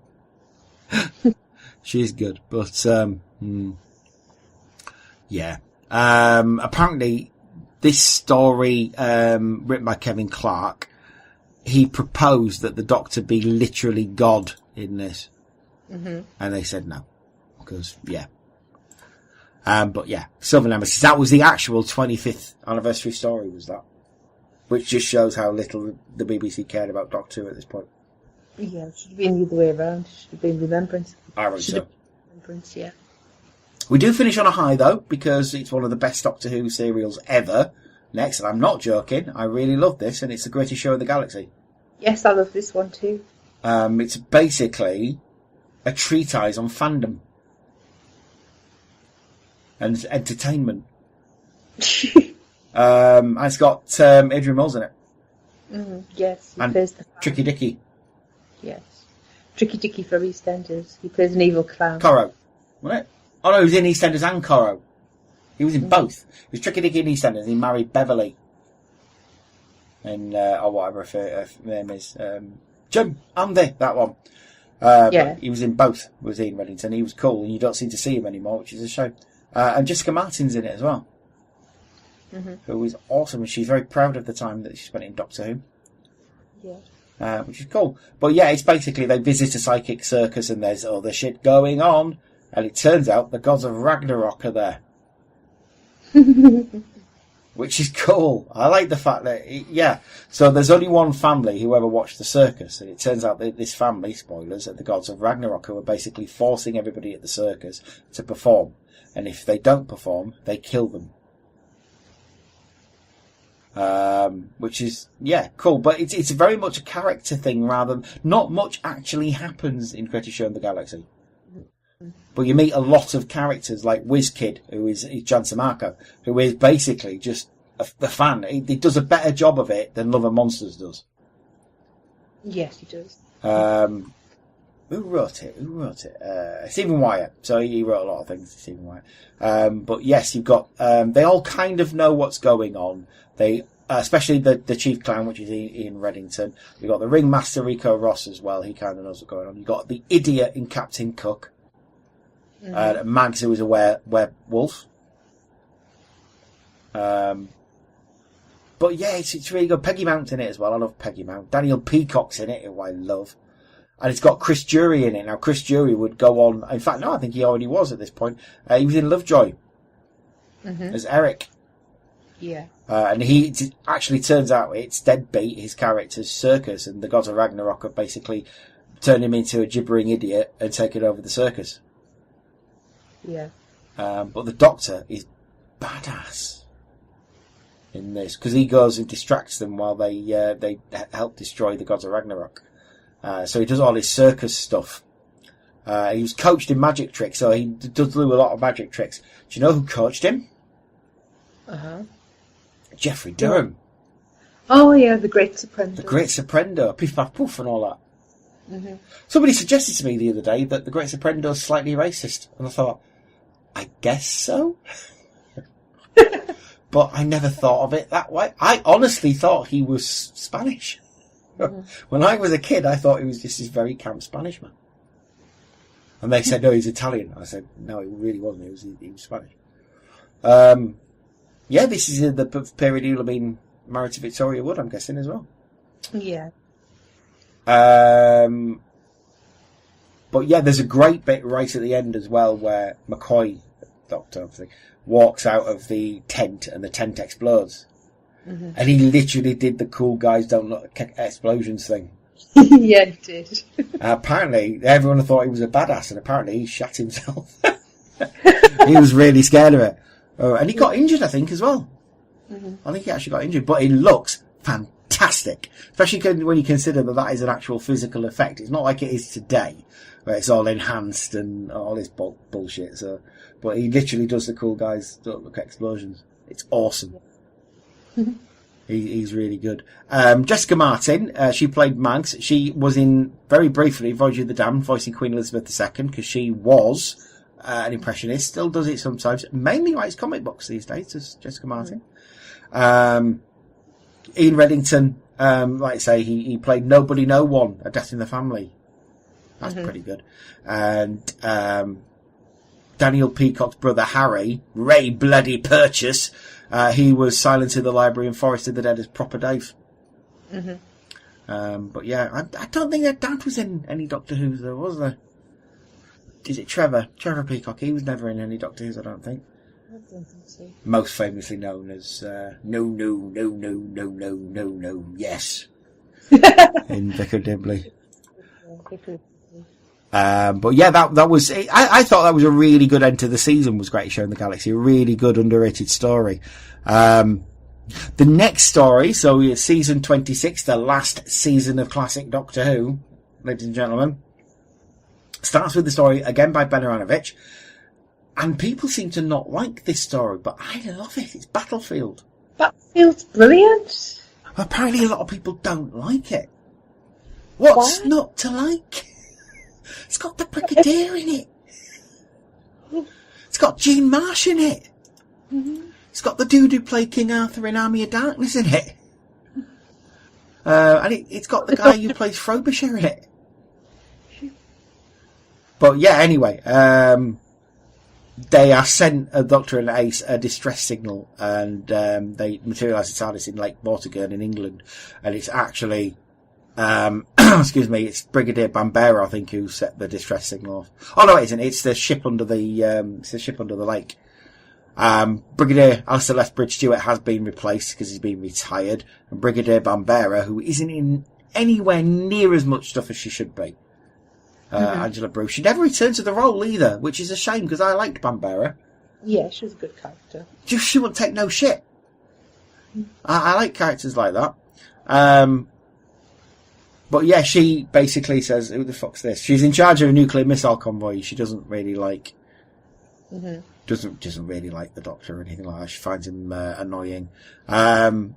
She's good. But, yeah. Apparently, this story, written by Kevin Clark, he proposed that the Doctor be literally God in this. Mm-hmm. And they said no. Because, yeah. But yeah, Silver Nemesis, that was the actual 25th anniversary story, was that? Which just shows how little the BBC cared about Doctor Who at this point. Yeah, it should have been the other way around. It should have been Remembrance. I reckon so. Remembrance, yeah. We do finish on a high, though, because it's one of the best Doctor Who serials ever. Next, and I'm not joking, I really love this, and it's the greatest show in the galaxy. Yes, I love this one too. It's basically a treatise on fandom. And entertainment. And it's got Adrian Mills in it. Yes, he and plays the Tricky Dicky. Yes. Tricky Dicky for EastEnders. He plays an evil clown. Corro, wasn't it? Oh no, he was in EastEnders and Corro. He was in both. He was Tricky Dicky in EastEnders and he married Beverly. And, or whatever her name is. Jim, Andy, that one. Yeah. He was in both, was Ian Reddington. He was cool and you don't seem to see him anymore, which is a shame. And Jessica Martin's in it as well. Who is awesome. And she's very proud of the time that she spent in Doctor Who. Yeah. Which is cool. But yeah, it's basically they visit a psychic circus and there's other shit going on. And it turns out the gods of Ragnarok are there. Which is cool. I like the fact that, So there's only one family who ever watched the circus. And it turns out that this family, spoilers, are the gods of Ragnarok who are basically forcing everybody at the circus to perform. And if they don't perform, they kill them. Which is, cool. But it's very much a character thing rather than... Not much actually happens in Greatest Show in the Galaxy. But you meet a lot of characters like WizKid, who is Jan Samarco, who is basically just a fan. He does a better job of it than Love and Monsters does. Yes, he does. Who wrote it? Stephen Wyatt. So he wrote a lot of things, Stephen Wyatt. But yes, you've got, they all kind of know what's going on. They, especially the chief clown, which is Ian Reddington. You've got the ringmaster Rico Ross as well. He kind of knows what's going on. You've got the idiot in Captain Cook. Mags, who is a werewolf. But yeah, it's really good. Peggy Mount's in it as well. I love Peggy Mount. Daniel Peacock's in it, who I love. And it's got Chris Jury in it. Now, Chris Jury would go on... In fact, no, I think he already was at this point. He was in Lovejoy as Eric. Yeah. And he actually turns out it's Deadbeat, his character's circus, and the gods of Ragnarok have basically turned him into a gibbering idiot and taken over the circus. Yeah. But the Doctor is badass. in this, because he goes and distracts them while they help destroy the gods of Ragnarok. So he does all his circus stuff. He was coached in magic tricks, so he does do a lot of magic tricks. Do you know who coached him? Jeffrey Durham. Oh yeah, the Great Surprender. The Great Surprender, Piff Paff Poof and all that. Somebody suggested to me the other day that the Great Surprender is slightly racist, and I thought, I guess so. But I never thought of it that way. I honestly thought he was Spanish. When I was a kid, I thought he was just this very camp Spanish man. And they said, no, he's Italian. I said, no, he really wasn't. He was Spanish. Yeah, this is the period he'll have been married to Victoria Wood, I'm guessing, as well. Yeah. But yeah, there's a great bit right at the end as well where McCoy, Doctor, obviously, walks out of the tent and the tent explodes. And he literally did the cool guys don't look at explosions thing. Yeah, he did. Apparently, everyone thought he was a badass, and apparently he shot himself. He was really scared of it. And he got injured, I think, as well. I think he actually got injured, but he looks fantastic. Especially when you consider that is an actual physical effect. It's not like it is today, where it's all enhanced and all this bullshit. So, but he literally does the cool guys don't look at explosions. It's awesome. He's really good. Jessica Martin, she played Mags. She was in, very briefly, Voyage of the Damned, voicing Queen Elizabeth II, because she was an impressionist, still does it sometimes, mainly writes comic books these days, as Jessica Martin. Ian Reddington, like I say, he played Nobody No One, A Death in the Family. That's pretty good. And Daniel Peacock's brother Harry, Ray Bloody Purchase, he was Silence in the Library and Forest of the Dead as Proper Dave. But yeah, I don't think that Dad was in any Doctor Who's though, was there? Is it Trevor Peacock? He was never in any Doctor Who's, I don't think. I don't think so. Most famously known as No, yes. In Vicar Dibley. But yeah, that was, I thought that was a really good end to the season, was Great Show in the Galaxy. A really good, underrated story. The next story, so season 26, the last season of classic Doctor Who, ladies and gentlemen, starts with the story, again by Ben Aranovich. And people seem to not like this story, but I love it. It's Battlefield. Battlefield's brilliant. Apparently a lot of people don't like it. What's not to like? It's got the Brigadier in it. It's got Jean Marsh in it. It's got the dude who played King Arthur in Army of Darkness in it. And it's got the guy who plays Frobisher in it. But yeah, anyway, they are sent, a Doctor and Ace, a distress signal, and they materialise the TARDIS in Lake Vortigern in England, and it's actually, excuse me, it's Brigadier Bambera, I think, who set the distress signal off. Oh no, it isn't. It's the ship under the lake. Brigadier Alistair Lethbridge Stewart has been replaced because he's been retired, and Brigadier Bambera, who isn't in anywhere near as much stuff as she should be. Angela Bruce. She never returned to the role either, which is a shame because I liked Bambera. Yeah, she was a good character. Just she wouldn't take no shit. I like characters like that. But yeah, she basically says, "Who the fuck's this?" She's in charge of a nuclear missile convoy. She doesn't really like, doesn't really like the Doctor or anything like that. She finds him annoying. But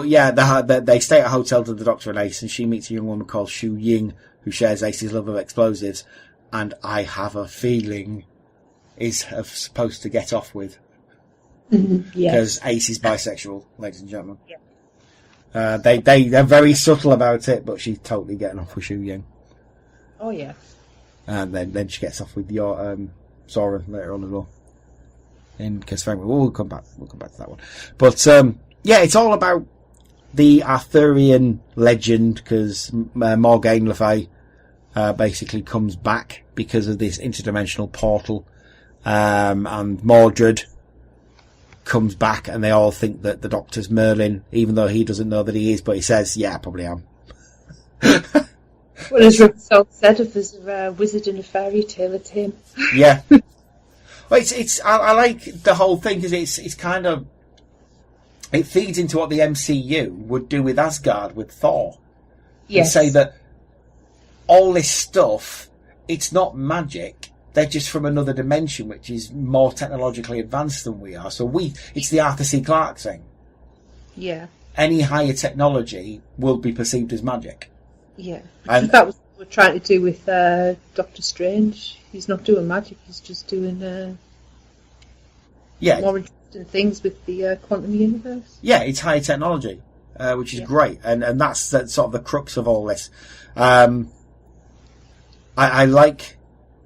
yeah, they stay at a hotel to the Doctor and Ace, and she meets a young woman called Shu Ying, who shares Ace's love of explosives, and I have a feeling is supposed to get off with. Because Ace is bisexual, ladies and gentlemen. Yeah. They're very subtle about it, but she's totally getting off with Shu Ying. Oh yeah. And then she gets off with your Zora later on as well. Because we'll come back to that one. But yeah, it's all about the Arthurian legend, because Morgaine Le Fay basically comes back because of this interdimensional portal, and Mordred comes back, and they all think that the Doctor's Merlin, even though he doesn't know that he is, but he says, yeah, I probably am. Well, as Rousseau said, if there's a wizard in a fairy tale, it's him. Yeah. Well, I like the whole thing, because it's kind of, it feeds into what the MCU would do with Asgard with Thor. Yes. And say that all this stuff, it's not magic. They're just from another dimension, which is more technologically advanced than we are. So it's the Arthur C. Clarke thing. Yeah. Any higher technology will be perceived as magic. Yeah. And that was what we're trying to do with Doctor Strange. He's not doing magic, he's just doing more interesting things with the quantum universe. Yeah, it's higher technology, which is great. And that's sort of the crux of all this. I like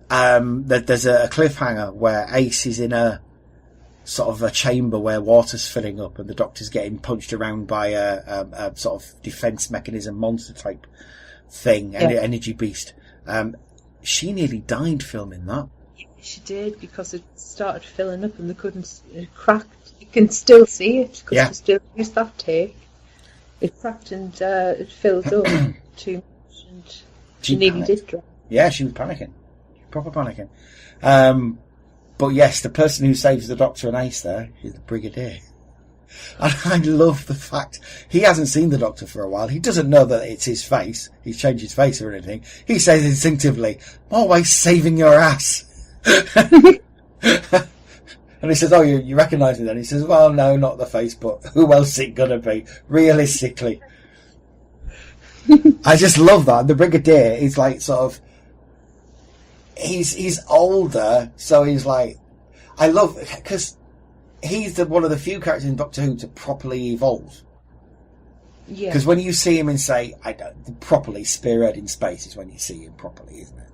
that there's a cliffhanger where Ace is in a sort of a chamber where water's filling up and the Doctor's getting punched around by a sort of defense mechanism monster type thing, an energy beast. She nearly died filming that. Yeah, she did, because it started filling up and they couldn't. It cracked. You can still see it because they still used that take. It cracked and it filled up too much, and she nearly did drown. Yeah, she was panicking, proper panicking. But yes, the person who saves the Doctor and Ace there is the Brigadier. And I love the fact he hasn't seen the Doctor for a while. He doesn't know that it's his face. He's changed his face or anything. He says instinctively, "Always saving your ass." And he says, "Oh, you recognise me then?" He says, "Well, no, not the face, but who else is it gonna be? Realistically." I just love that. The Brigadier is like sort of, he's older, so he's like, I love, because he's one of the few characters in Doctor Who to properly evolve. Yeah. Because when you see him and say, properly spearhead in space is when you see him properly, isn't it?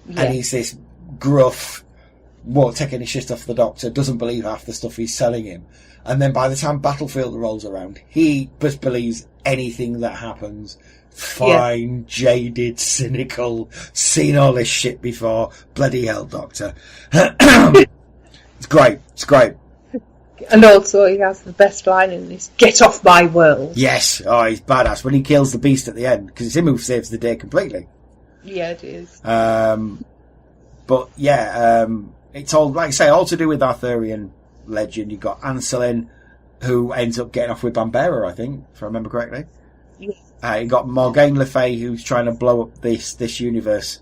Yeah. And he's this gruff, won't take any shit off the Doctor, doesn't believe half the stuff he's selling him. And then by the time Battlefield rolls around, he just believes anything that happens. Fine, jaded, cynical, seen all this shit before. Bloody hell, Doctor. It's great. It's great. And also he has the best line in this, "Get off my world." Yes. Oh, he's badass when he kills the beast at the end, because it's him who saves the day completely. Yeah, it is. But yeah, it's all, like I say, all to do with Arthurian legend. You've got Anselin, who ends up getting off with Bambera, I think, if I remember correctly. Yes. You got Morgane Le Fay, who's trying to blow up this universe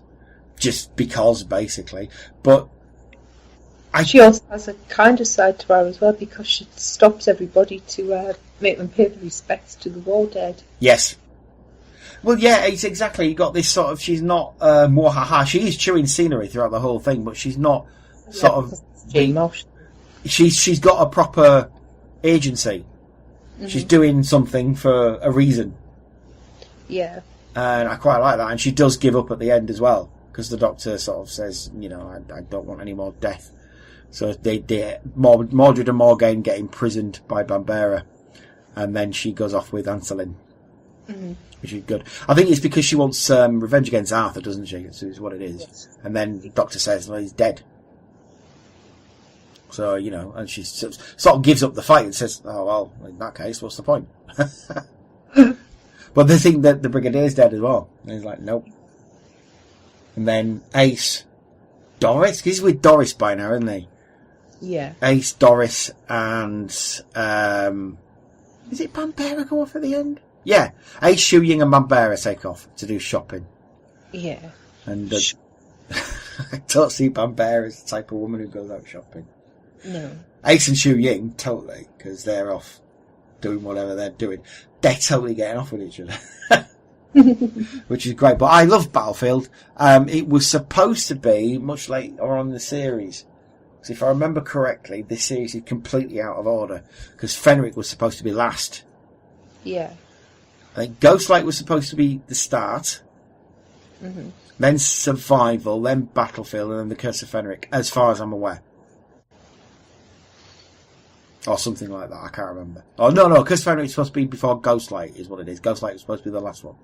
just because, basically. But she also has a kind of side to her as well, because she stops everybody to make them pay the respects to the war dead. Yes. Well, yeah, it's exactly. You got this sort of. She's not Mwahaha. She is chewing scenery throughout the whole thing, but she's not sort of. She's got a proper agency. Mm-hmm. She's doing something for a reason. Yeah. And I quite like that. And she does give up at the end as well, because the Doctor sort of says, I don't want any more death. So Mordred and Morgane get imprisoned by Bambera, and then she goes off with Anselin, which is good. I think it's because she wants revenge against Arthur, doesn't she? That's what it is. Yes. And then the Doctor says, well, he's dead. So, and she sort of gives up the fight and says, oh, well, in that case, what's the point? But they think that the Brigadier's dead as well. And he's like, nope. And then Ace, Doris, because he's with Doris by now, isn't he? Yeah. Ace, Doris, and is it Bambera go off at the end? Yeah. Ace, Shu Ying, and Bambera take off to do shopping. Yeah. And I don't see Bambera as the type of woman who goes out shopping. No. Ace and Shu Ying, totally, because they're off doing whatever they're doing. They're totally getting off with each other. Which is great. But I love Battlefield. It was supposed to be much later on in the series. Because if I remember correctly, this series is completely out of order. Because Fenric was supposed to be last. Yeah. I think Ghostlight was supposed to be the start. Mm-hmm. Then Survival, then Battlefield, and then The Curse of Fenric, as far as I'm aware. Or something like that, I can't remember. Oh, no, Curse of Fenric is supposed to be before Ghostlight, is what it is. Ghostlight was supposed to be the last one.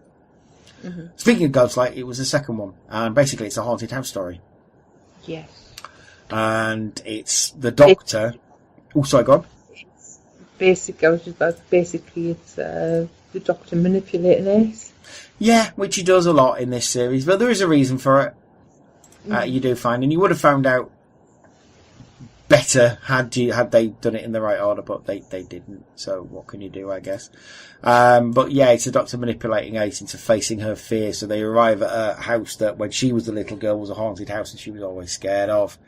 Mm-hmm. Speaking of Ghostlight, it was the second one. And basically it's a haunted house story. Yes. And it's the Doctor... Oh, sorry, go on. Basically, it's the Doctor manipulating Ace. Yeah, which he does a lot in this series. But there is a reason for it. You do find. And you would have found out better had they done it in the right order, but they didn't. So what can you do, I guess? But yeah, it's the Doctor manipulating Ace into facing her fear. So they arrive at a house that when she was a little girl was a haunted house and she was always scared of.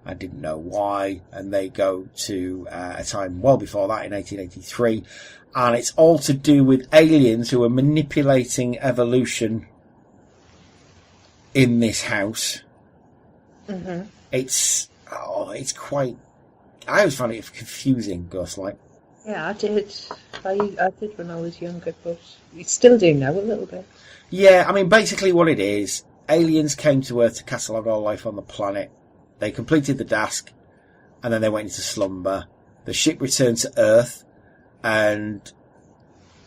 I didn't know why. And they go to a time well before that in 1883. And it's all to do with aliens who are manipulating evolution in this house. Mm-hmm. It's quite... I always find it confusing, Ghostlight. Yeah, I did. I did when I was younger, but we still do now a little bit. Yeah, I mean, basically what it is, aliens came to Earth to catalogue all life on the planet. They completed the task, and then they went into slumber. The ship returned to Earth, and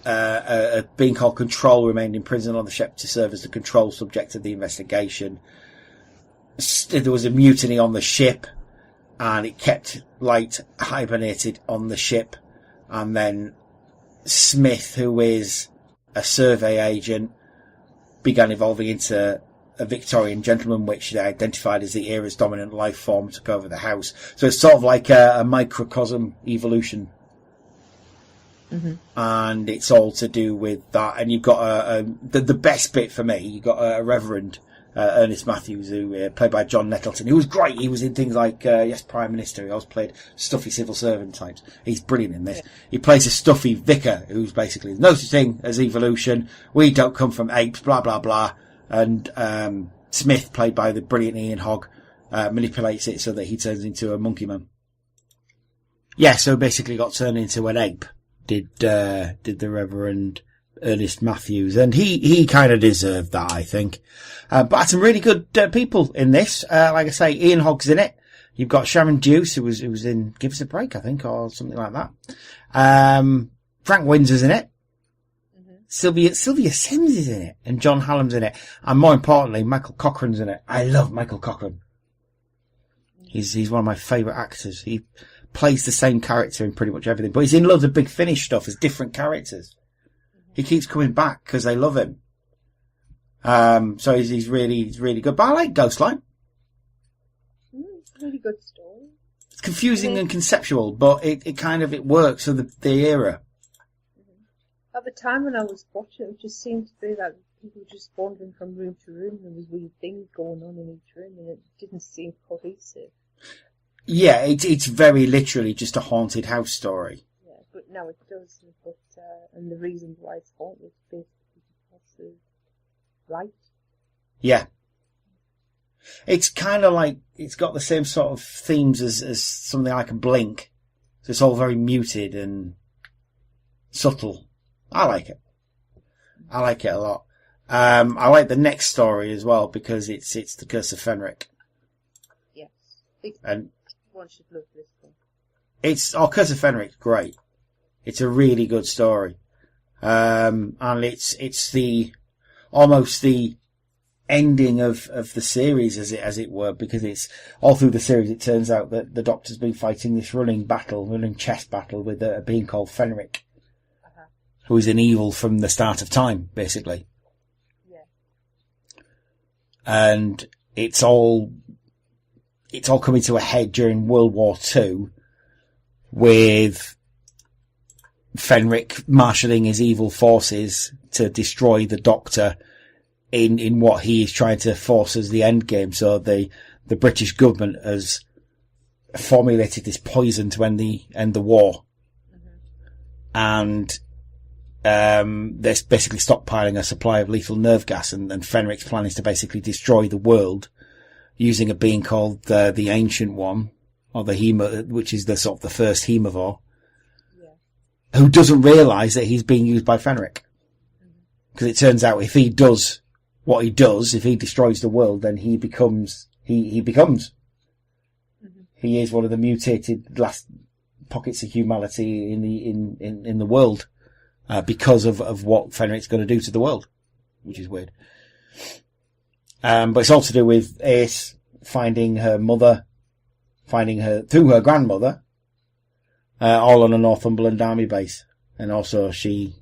a being called Control remained imprisoned on the ship to serve as the control subject of the investigation. There was a mutiny on the ship, and it kept Light hibernated on the ship. And then Smith, who is a survey agent, began evolving into a Victorian gentleman, which they identified as the era's dominant life form, took over the house. So it's sort of like a microcosm evolution. Mm-hmm. And it's all to do with that. And you've got the best bit for me, you've got a Reverend Ernest Matthews, who played by John Nettleton, who was great. He was in things like Yes, Prime Minister. He always played stuffy civil servant types. He's brilliant in this. Yeah. He plays a stuffy vicar who's basically no such thing as evolution. We don't come from apes, blah blah blah. And Smith, played by the brilliant Ian Hogg, manipulates it so that he turns into a monkey man. Yeah, so basically got turned into an ape. Did the Reverend Ernest Matthews, and he kind of deserved that, I think. But had some really good people in this. Like I say, Ian Hogg's in it. You've got Sharon Deuce, who was in Give Us a Break, I think, or something like that. Frank Windsor's in it. Mm-hmm. Sylvia Sims is in it, and John Hallam's in it. And more importantly, Michael Cochrane's in it. I love Michael Cochrane. He's one of my favourite actors. He plays the same character in pretty much everything, but he's in loads of Big Finish stuff as different characters. He keeps coming back because they love him. So he's really good. But I like Ghostlight. Really good story. It's confusing and conceptual, but it works for the era. At the time when I was watching, it just seemed to be that people were just wandering from room to room. There was weird things going on in each room, and it didn't seem cohesive. Yeah, it's very literally just a haunted house story. Yeah, but now it does. But and the reason why it's haunted is basically because of light. Yeah. It's kind of like, it's got the same sort of themes as something like a Blink. So it's all very muted and subtle. I like it. I like it a lot. I like the next story as well because it's the Curse of Fenric. Yes. And one should love this one. Curse of Fenric's great. It's a really good story. And it's almost the ending of the series as it were, because it's all through the series it turns out that the Doctor's been fighting this running chess battle with a being called Fenric, who is an evil from the start of time, basically. Yeah. And it's all coming to a head during World War II with Fenric marshalling his evil forces to destroy the Doctor in what he is trying to force as the end game. So the British government has formulated this poison to end the war. Mm-hmm. And they're basically stockpiling a supply of lethal nerve gas, and Fenric's plan is to basically destroy the world using a being called the Ancient One, or the which is the sort of the first Hemivore, who doesn't realise that he's being used by Fenric. Because it turns out if he does what he does, if he destroys the world, then he becomes. Mm-hmm. He is one of the mutated last pockets of humanity in the world, because of what Fenric's going to do to the world, which is weird. But it's all to do with Ace finding her through her grandmother, all on a Northumberland army base. And also she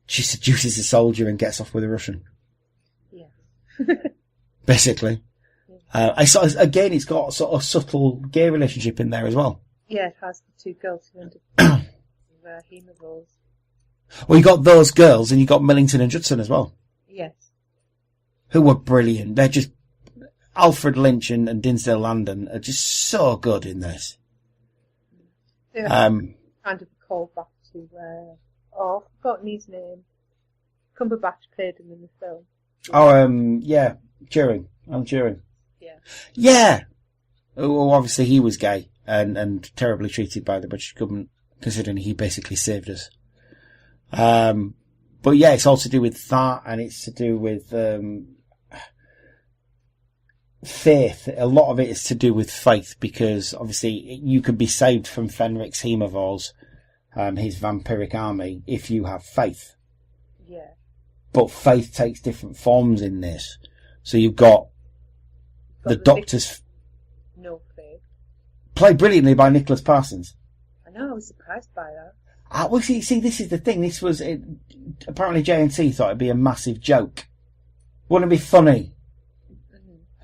seduces a soldier and gets off with a Russian. Yeah. Basically. I saw, again, it's got sort of subtle gay relationship in there as well. Yeah, it has the two girls who end up hemophils. Well, you got those girls, and you got Millington and Judson as well. Yes. Who were brilliant. They're just, Alfred Lynch and Dinsdale Landon are just so good in this. Yeah, kind of a call back to, I've forgotten his name. Cumberbatch played him in the film. Yeah, Turing. Alan Turing. Yeah. Yeah! Well, obviously he was gay and terribly treated by the British government, considering he basically saved us. But yeah, it's all to do with that, and it's to do with, faith. A lot of it is to do with faith, because obviously you can be saved from Fenric's hemovores, his vampiric army, if you have faith. Yeah. But faith takes different forms in this. So you've got the Doctor's... No faith. Played brilliantly by Nicholas Parsons. I know, I was surprised by that. Well, see, this is the thing. This was... apparently JNT thought it'd be a massive joke. Wouldn't it be funny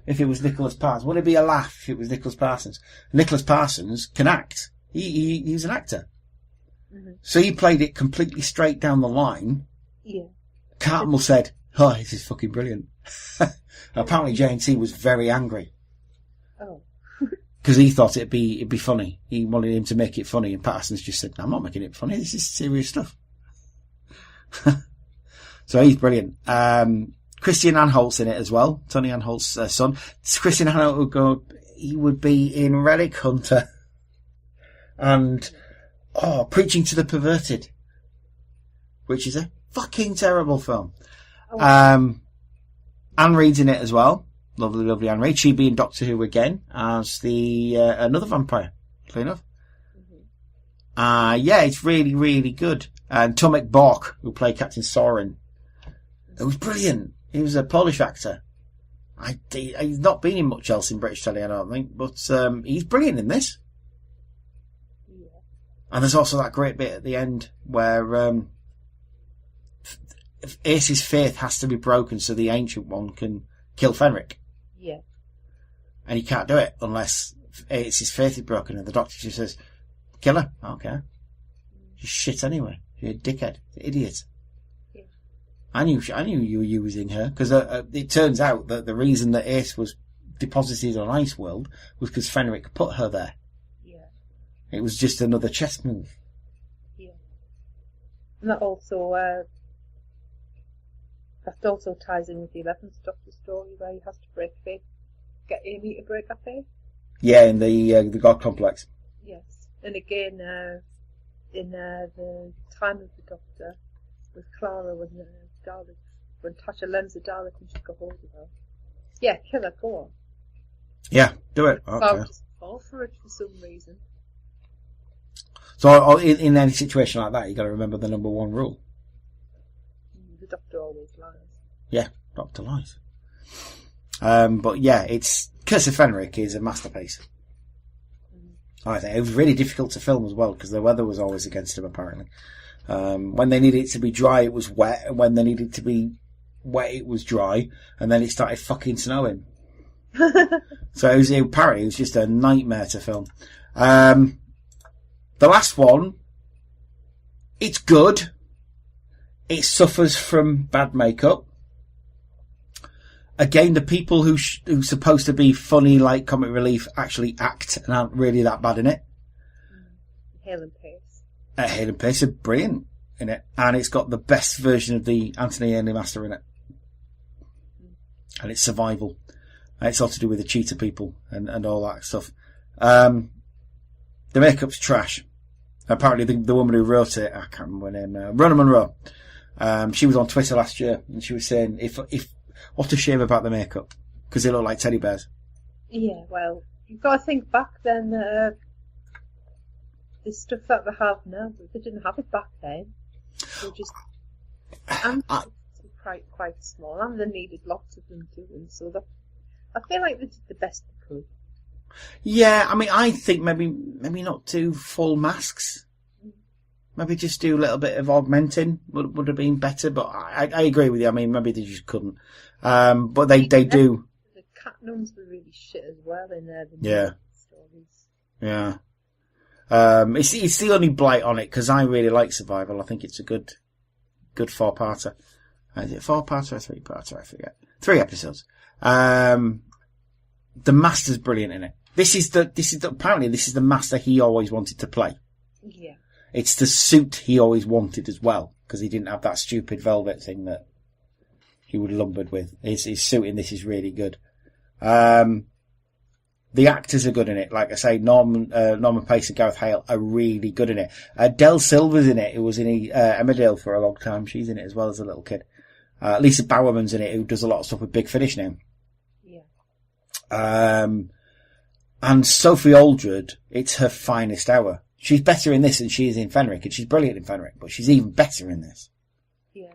if it was Nicholas Parsons? Wouldn't it be a laugh if it was Nicholas Parsons? Nicholas Parsons can act. He's an actor. Mm-hmm. So he played it completely straight down the line. Yeah. Cartmel said, "Oh, this is fucking brilliant." Apparently JNT was very angry. Oh. Because he thought it'd be funny. He wanted him to make it funny, and Parsons just said, "No, I'm not making it funny. This is serious stuff." So he's brilliant. Christian Anholt's in it as well. Tony Anholt's son. Christian Anholt would be in Relic Hunter and Preaching to the Perverted, which is a fucking terrible film. Oh. Anne Reid's in it as well. Lovely, lovely Anne Reid. She being Doctor Who again as the another vampire. Clear enough. Yeah, it's really, really good. And Tomek Bork, who played Captain Sorin, it was brilliant. He was a Polish actor. He's not been in much else in British telly, I don't think, but he's brilliant in this. Yeah. And there's also that great bit at the end where Ace's faith has to be broken so the Ancient One can kill Fenric. Yeah. And he can't do it unless Ace's faith is broken, and the Doctor just says, "Kill her." Okay. Just shit anyway. You're a dickhead. Idiot. Yeah. I knew you were using her, because it turns out that the reason that Ace was deposited on Ice World was because Fenric put her there. Yeah. It was just another chess move. Yeah. And that also ties in with the 11th Doctor story, where he has to break faith, get Amy to break her faith. Yeah, in the God Complex. Yes. And again, in the Time of the Doctor, with Clara when Tasha lends the Dalek and she got hold of her. Yeah, kill her, go on. Yeah, do it. Okay. Clara just fall for it for some reason. So in any situation like that, you got to remember the number one rule. The Doctor always lies. Yeah, Doctor lies. But yeah, it's Curse of Fenric is a masterpiece. I think it was really difficult to film as well, because the weather was always against him, apparently. When they needed it to be dry, it was wet, and when they needed it to be wet, it was dry, and then it started fucking snowing. So apparently it was just a nightmare to film. The last one, it's good. It suffers from bad makeup. Again, the people who's supposed to be funny, like comic relief, actually act and aren't really that bad in it. Hale and Pace. Hale and Pace are brilliant in it. And it's got the best version of the Anthony Ainley Master in it. And it's survival. And it's all to do with the cheetah people and all that stuff. The makeup's trash. Apparently the woman who wrote it, I can't remember her name now, Rona Munro. She was on Twitter last year, and she was saying, if what a shame about the makeup, because they look like teddy bears. Yeah, well, you've got to think back then. The stuff that they have now, they didn't have it back then. They just quite small, and they needed lots of them too. And so I feel like they did the best they could. Yeah, I mean, I think maybe not do full masks. Maybe just do a little bit of augmenting would have been better, but I agree with you. I mean, maybe they just couldn't. But they do. The cat nuns were really shit as well in the stories. Yeah. It's the only blight on it, because I really like Survival. I think it's a good 4-parter. Is it 4-parter or 3-parter? I forget. 3 episodes. The Master's brilliant in it. Apparently this is the Master he always wanted to play. Yeah. It's the suit he always wanted as well, because he didn't have that stupid velvet thing that he would lumbered with. His suit in this is really good. The actors are good in it. Like I say, Norman Pace and Gareth Hale are really good in it. Del Silver's in it, who was in Emmerdale for a long time. She's in it as well as a little kid. Lisa Bowerman's in it, who does a lot of stuff with Big Finish now. Yeah. And Sophie Aldred, it's her finest hour. She's better in this than she is in Fenric, and she's brilliant in Fenric, but she's even better in this. Yeah.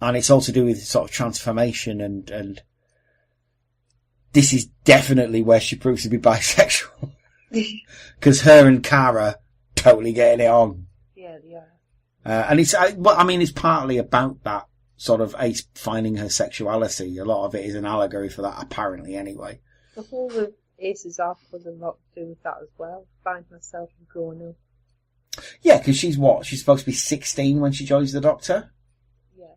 And it's all to do with sort of transformation, and this is definitely where she proves to be bisexual. Because her and Cara totally getting it on. Yeah, they are. And it's partly about that sort of Ace finding her sexuality. A lot of it is an allegory for that, apparently, anyway. The whole of Ace's arc was a lot to do with that as well. Find myself growing up. Yeah, because she's supposed to be 16 when she joins the Doctor. Yeah.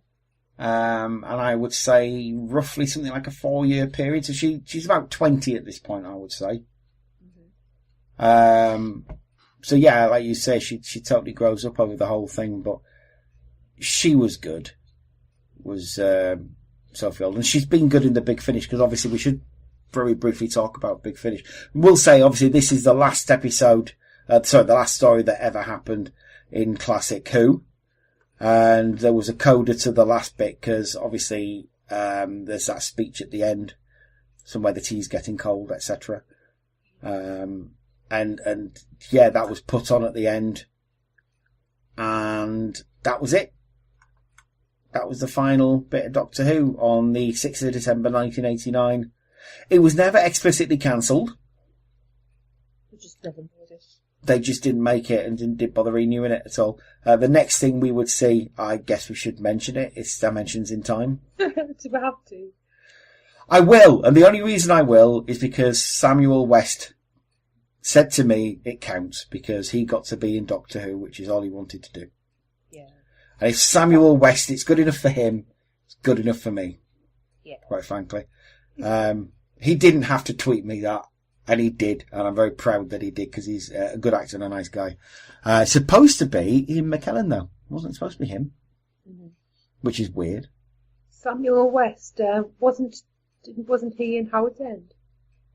And I would say roughly something like a 4-year period. So she's about 20 at this point, I would say. Mm-hmm. So yeah, like you say, she totally grows up over the whole thing, but she was good. Was Sophie Aldred. And she's been good in the Big Finish, because obviously we should very briefly talk about Big Finish. We'll say, obviously, this is the last episode, the last story that ever happened in Classic Who. And there was a coda to the last bit, because obviously, there's that speech at the end, somewhere the tea's getting cold, etc. And yeah, that was put on at the end. And that was it. That was the final bit of Doctor Who on the 6th of December 1989. It was never explicitly cancelled. We just never made it. They just didn't make it and didn't bother renewing it at all. The next thing we would see, I guess we should mention it, it's Dimensions in Time. Do we have to? I will, and the only reason I will is because Samuel West said to me it counts, because he got to be in Doctor Who, which is all he wanted to do. Yeah. And if Samuel West, it's good enough for him, it's good enough for me. Yeah. Quite frankly. He didn't have to tweet me that, and he did, and I'm very proud that he did, because he's a good actor and a nice guy. Supposed to be Ian McKellen, though. It wasn't supposed to be him. Mm-hmm. Which is weird. Samuel West, wasn't he in Howard's End?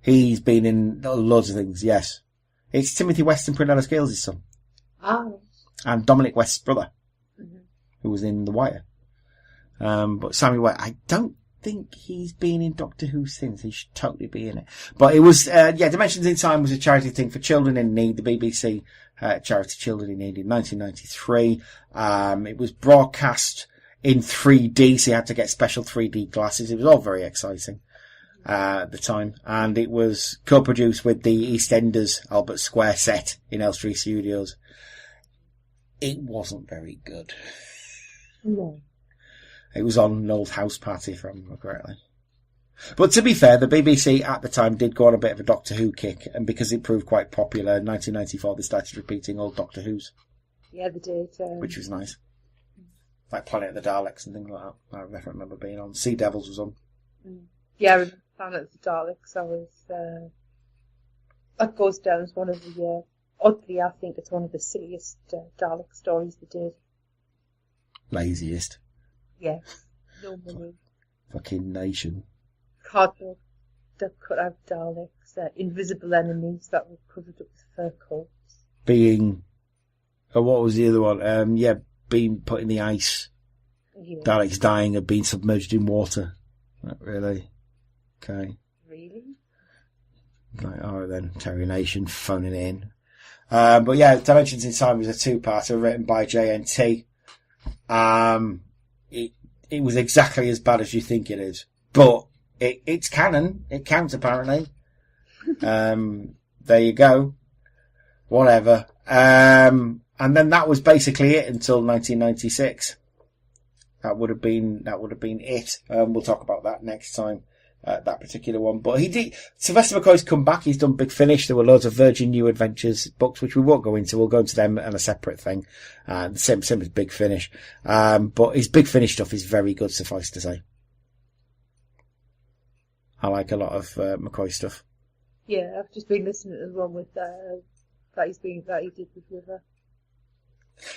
He's been in loads of things, yes. It's Timothy West and Prunella Scales' son. Ah. And Dominic West's brother, mm-hmm. who was in The Wire. But Samuel West, I don't think he's been in Doctor Who since. He should totally be in it. But it was, Dimensions in Time was a charity thing for children in need. The BBC charity Children in Need in 1993. It was broadcast in 3D, so you had to get special 3D glasses. It was all very exciting at the time. And it was co-produced with the EastEnders Albert Square set in Elstree Studios. It wasn't very good. No. It was on an old house party, if I remember correctly. But to be fair, the BBC at the time did go on a bit of a Doctor Who kick, and because it proved quite popular, in 1994 they started repeating old Doctor Who's. Yeah, they did. Which was nice. Like Planet of the Daleks and things like that. I remember being on. Sea Devils was on. Yeah, I remember Planet of the Daleks. That goes down as one of the, oddly I think it's one of the silliest Dalek stories they did. Laziest. Yeah, no money. Fucking nation. Cardboard cut out Daleks, invisible enemies that were covered up with fur coats. Being, what was the other one? Being put in the ice. Yeah. Daleks dying of being submerged in water. Not really. Okay. Really? Like, alright then, Terry Nation phoning in. But yeah, Dimensions in Time was a 2-parter written by JNT. It was exactly as bad as you think it is. But it's canon. It counts, apparently. There you go. Whatever. And then that was basically it until 1996. That would have been it. We'll talk about that next time. that particular one. But Sylvester McCoy's come back. He's done Big Finish. There were loads of Virgin New Adventures books, which we won't go into. We'll go into them on a separate thing. The same as Big Finish. But his Big Finish stuff is very good, suffice to say. I like a lot of McCoy stuff. Yeah, I've just been listening to the one with that he did with River.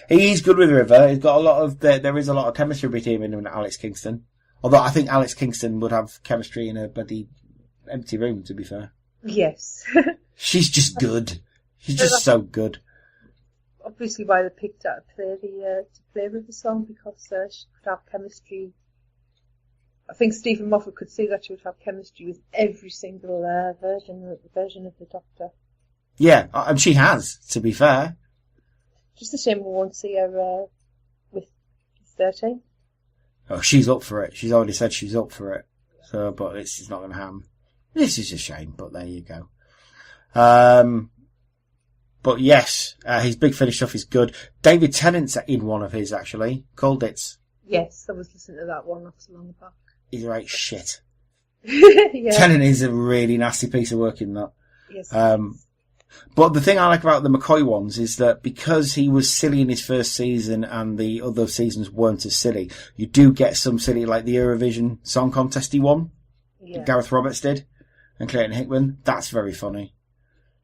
He's good with River. He's got a lot of there is a lot of chemistry between him and Alex Kingston. Although I think Alex Kingston would have chemistry in a bloody empty room, to be fair. Yes. She's just good. She's just so good. Obviously why they picked her to play with the song, because she could have chemistry. I think Stephen Moffat could see that she would have chemistry with every single version of the Doctor. Yeah, and she has, to be fair. Just a shame we won't see her with 13. Oh, she's up for it. She's already said she's up for it. So, but it's not going to happen. This is a shame, but there you go. But yes, his Big Finish stuff is good. David Tennant's in one of his, actually. Called It. Yes, I was listening to that one not so long back. He's right shit. Yeah. Tennant is a really nasty piece of work in that. Yes. But the thing I like about the McCoy ones is that because he was silly in his first season and the other seasons weren't as silly, you do get some silly, like the Eurovision Song Contest he won. Yeah. Gareth Roberts did. And Clayton Hickman. That's very funny.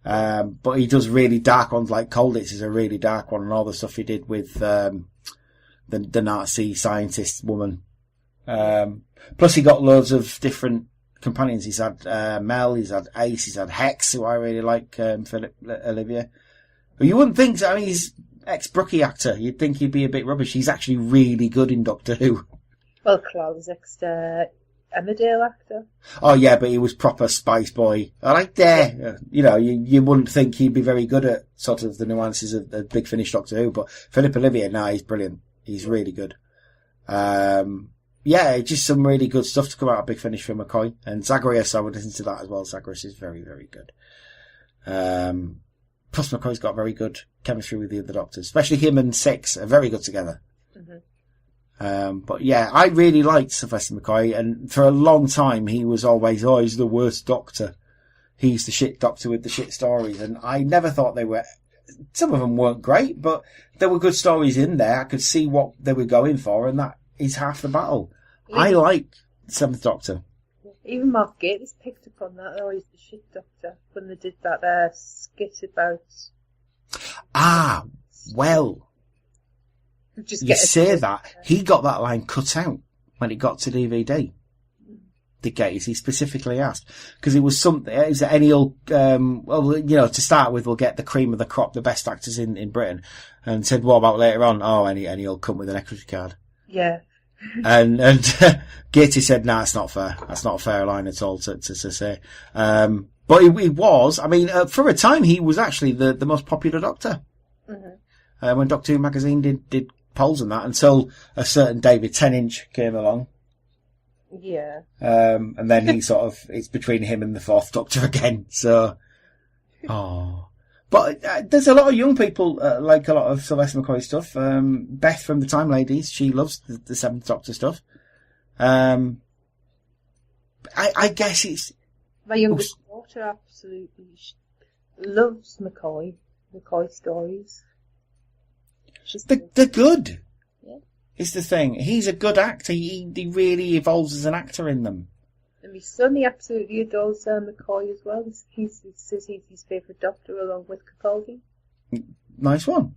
But he does really dark ones, like Colditz is a really dark one, and all the stuff he did with the Nazi scientist woman. Plus he got loads of different companions. He's had Mel, he's had Ace, he's had Hex, who I really like, Philip Olivier. But you wouldn't think, I mean, he's ex-Brookie actor. You'd think he'd be a bit rubbish. He's actually really good in Doctor Who. Well, Cloud's Emmerdale actor. Oh yeah, but he was proper Spice Boy. I like that. You know, you wouldn't think he'd be very good at sort of the nuances of the Big Finish Doctor Who, but Philip Olivier, he's brilliant. He's really good. Yeah, just some really good stuff to come out of Big Finish for McCoy. And Zagreus, I would listen to that as well. Zagreus is very, very good. Plus McCoy's got very good chemistry with the other Doctors. Especially him and Six are very good together. Mm-hmm. But yeah, I really liked Sylvester McCoy, and for a long time he was always, he's the worst Doctor. He's the shit Doctor with the shit stories, and I never thought they were, some of them weren't great, but there were good stories in there. I could see what they were going for, and that is half the battle. I like Seventh Doctor. Even Mark Gatiss picked up on that. He's the shit Doctor, when they did that skit about... well... You say that. He got that line cut out when it got to DVD. The Gatiss, he specifically asked. Because it was something, it was any old, to start with, we'll get the cream of the crop, the best actors in Britain. And said, what about later on? Any old cunt with an equity card. Yeah. And Gatiss said, it's not fair. That's not a fair line at all to say. But he was, for a time, he was actually the most popular Doctor. Mm-hmm. When Doctor Who magazine did polls and that, until a certain David Tennant came along. Yeah. And then he it's between him and the Fourth Doctor again, so. But there's a lot of young people like a lot of Sylvester McCoy stuff. Beth from the Time Ladies, she loves the Seventh Doctor stuff. I guess it's... My youngest daughter absolutely loves McCoy stories. They're good. Yeah. It's the thing. He's a good actor. He really evolves as an actor in them. And my son, he absolutely adores McCoy as well. He says he's his favourite Doctor along with Capaldi. Nice one.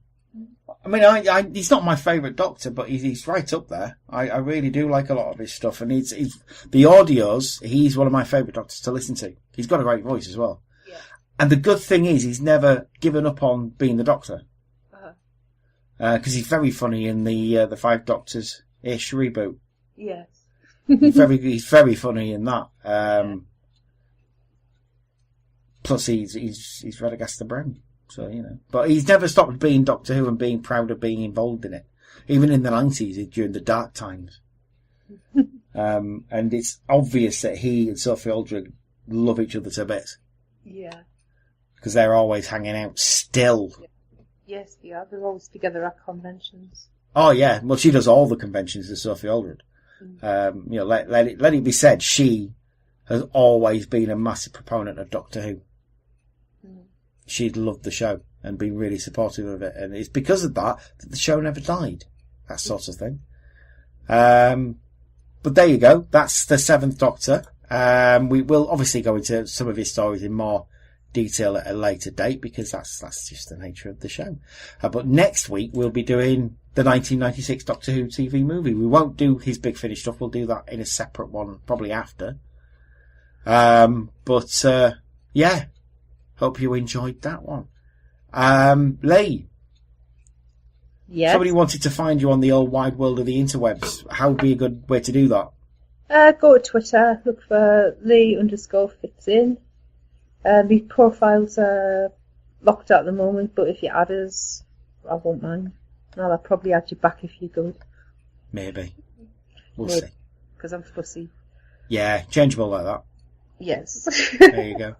I he's not my favourite Doctor, but he's right up there. I really do like a lot of his stuff, and he's the audios. He's one of my favourite Doctors to listen to. He's got a great voice as well. Yeah. And the good thing is, he's never given up on being the Doctor. Because he's very funny in the Five Doctors-ish reboot. Yes. He's very funny in that. Plus he's read against the brain. So, but he's never stopped being Doctor Who and being proud of being involved in it. Even in the 90s, during the dark times. And it's obvious that he and Sophie Aldred love each other to bits. Yeah. Because they're always hanging out still. Yeah. Yes, they are. They're always together at conventions. Oh yeah, well she does all the conventions with Sophie Aldred. Let it be said, she has always been a massive proponent of Doctor Who. She'd loved the show and been really supportive of it. And it's because of that the show never died. That sort of thing. But there you go. That's the 7th Doctor. We will obviously go into some of his stories in more detail at a later date because that's just the nature of the show. But next week we'll be doing the 1996 Doctor Who TV movie. We won't do his Big Finish stuff. We'll do that in a separate one, probably after. Yeah. Hope you enjoyed that one. Leigh. Yes. Somebody wanted to find you on the old wide world of the interwebs. How would be a good way to do that? Go to Twitter, look for Leigh_fits_in. My profiles are locked out at the moment, but if you add us, I won't mind. I'll probably add you back if you're good. Maybe. We'll see. Because I'm fussy. Yeah, changeable like that. Yes. There you go.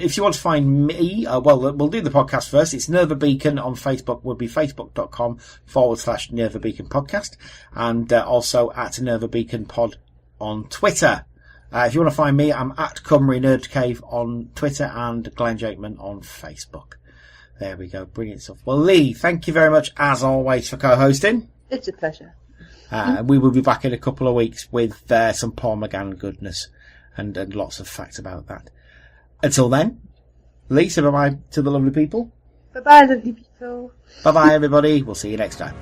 If you want to find me, we'll do the podcast first. It's Nerva Beacon on Facebook, would be facebook.com/Nerva Beacon Podcast. And also at Nerva Beacon Pod on Twitter. If you want to find me, I'm at Cymru Nerd Cave on Twitter and Glenn Jakeman on Facebook. There we go. Brilliant stuff. Well, Leigh, thank you very much, as always, for co-hosting. It's a pleasure. We will be back in a couple of weeks with some Paul McGann goodness and lots of facts about that. Until then, Leigh, say bye-bye to the lovely people. Bye-bye, lovely people. Bye-bye, everybody. We'll see you next time.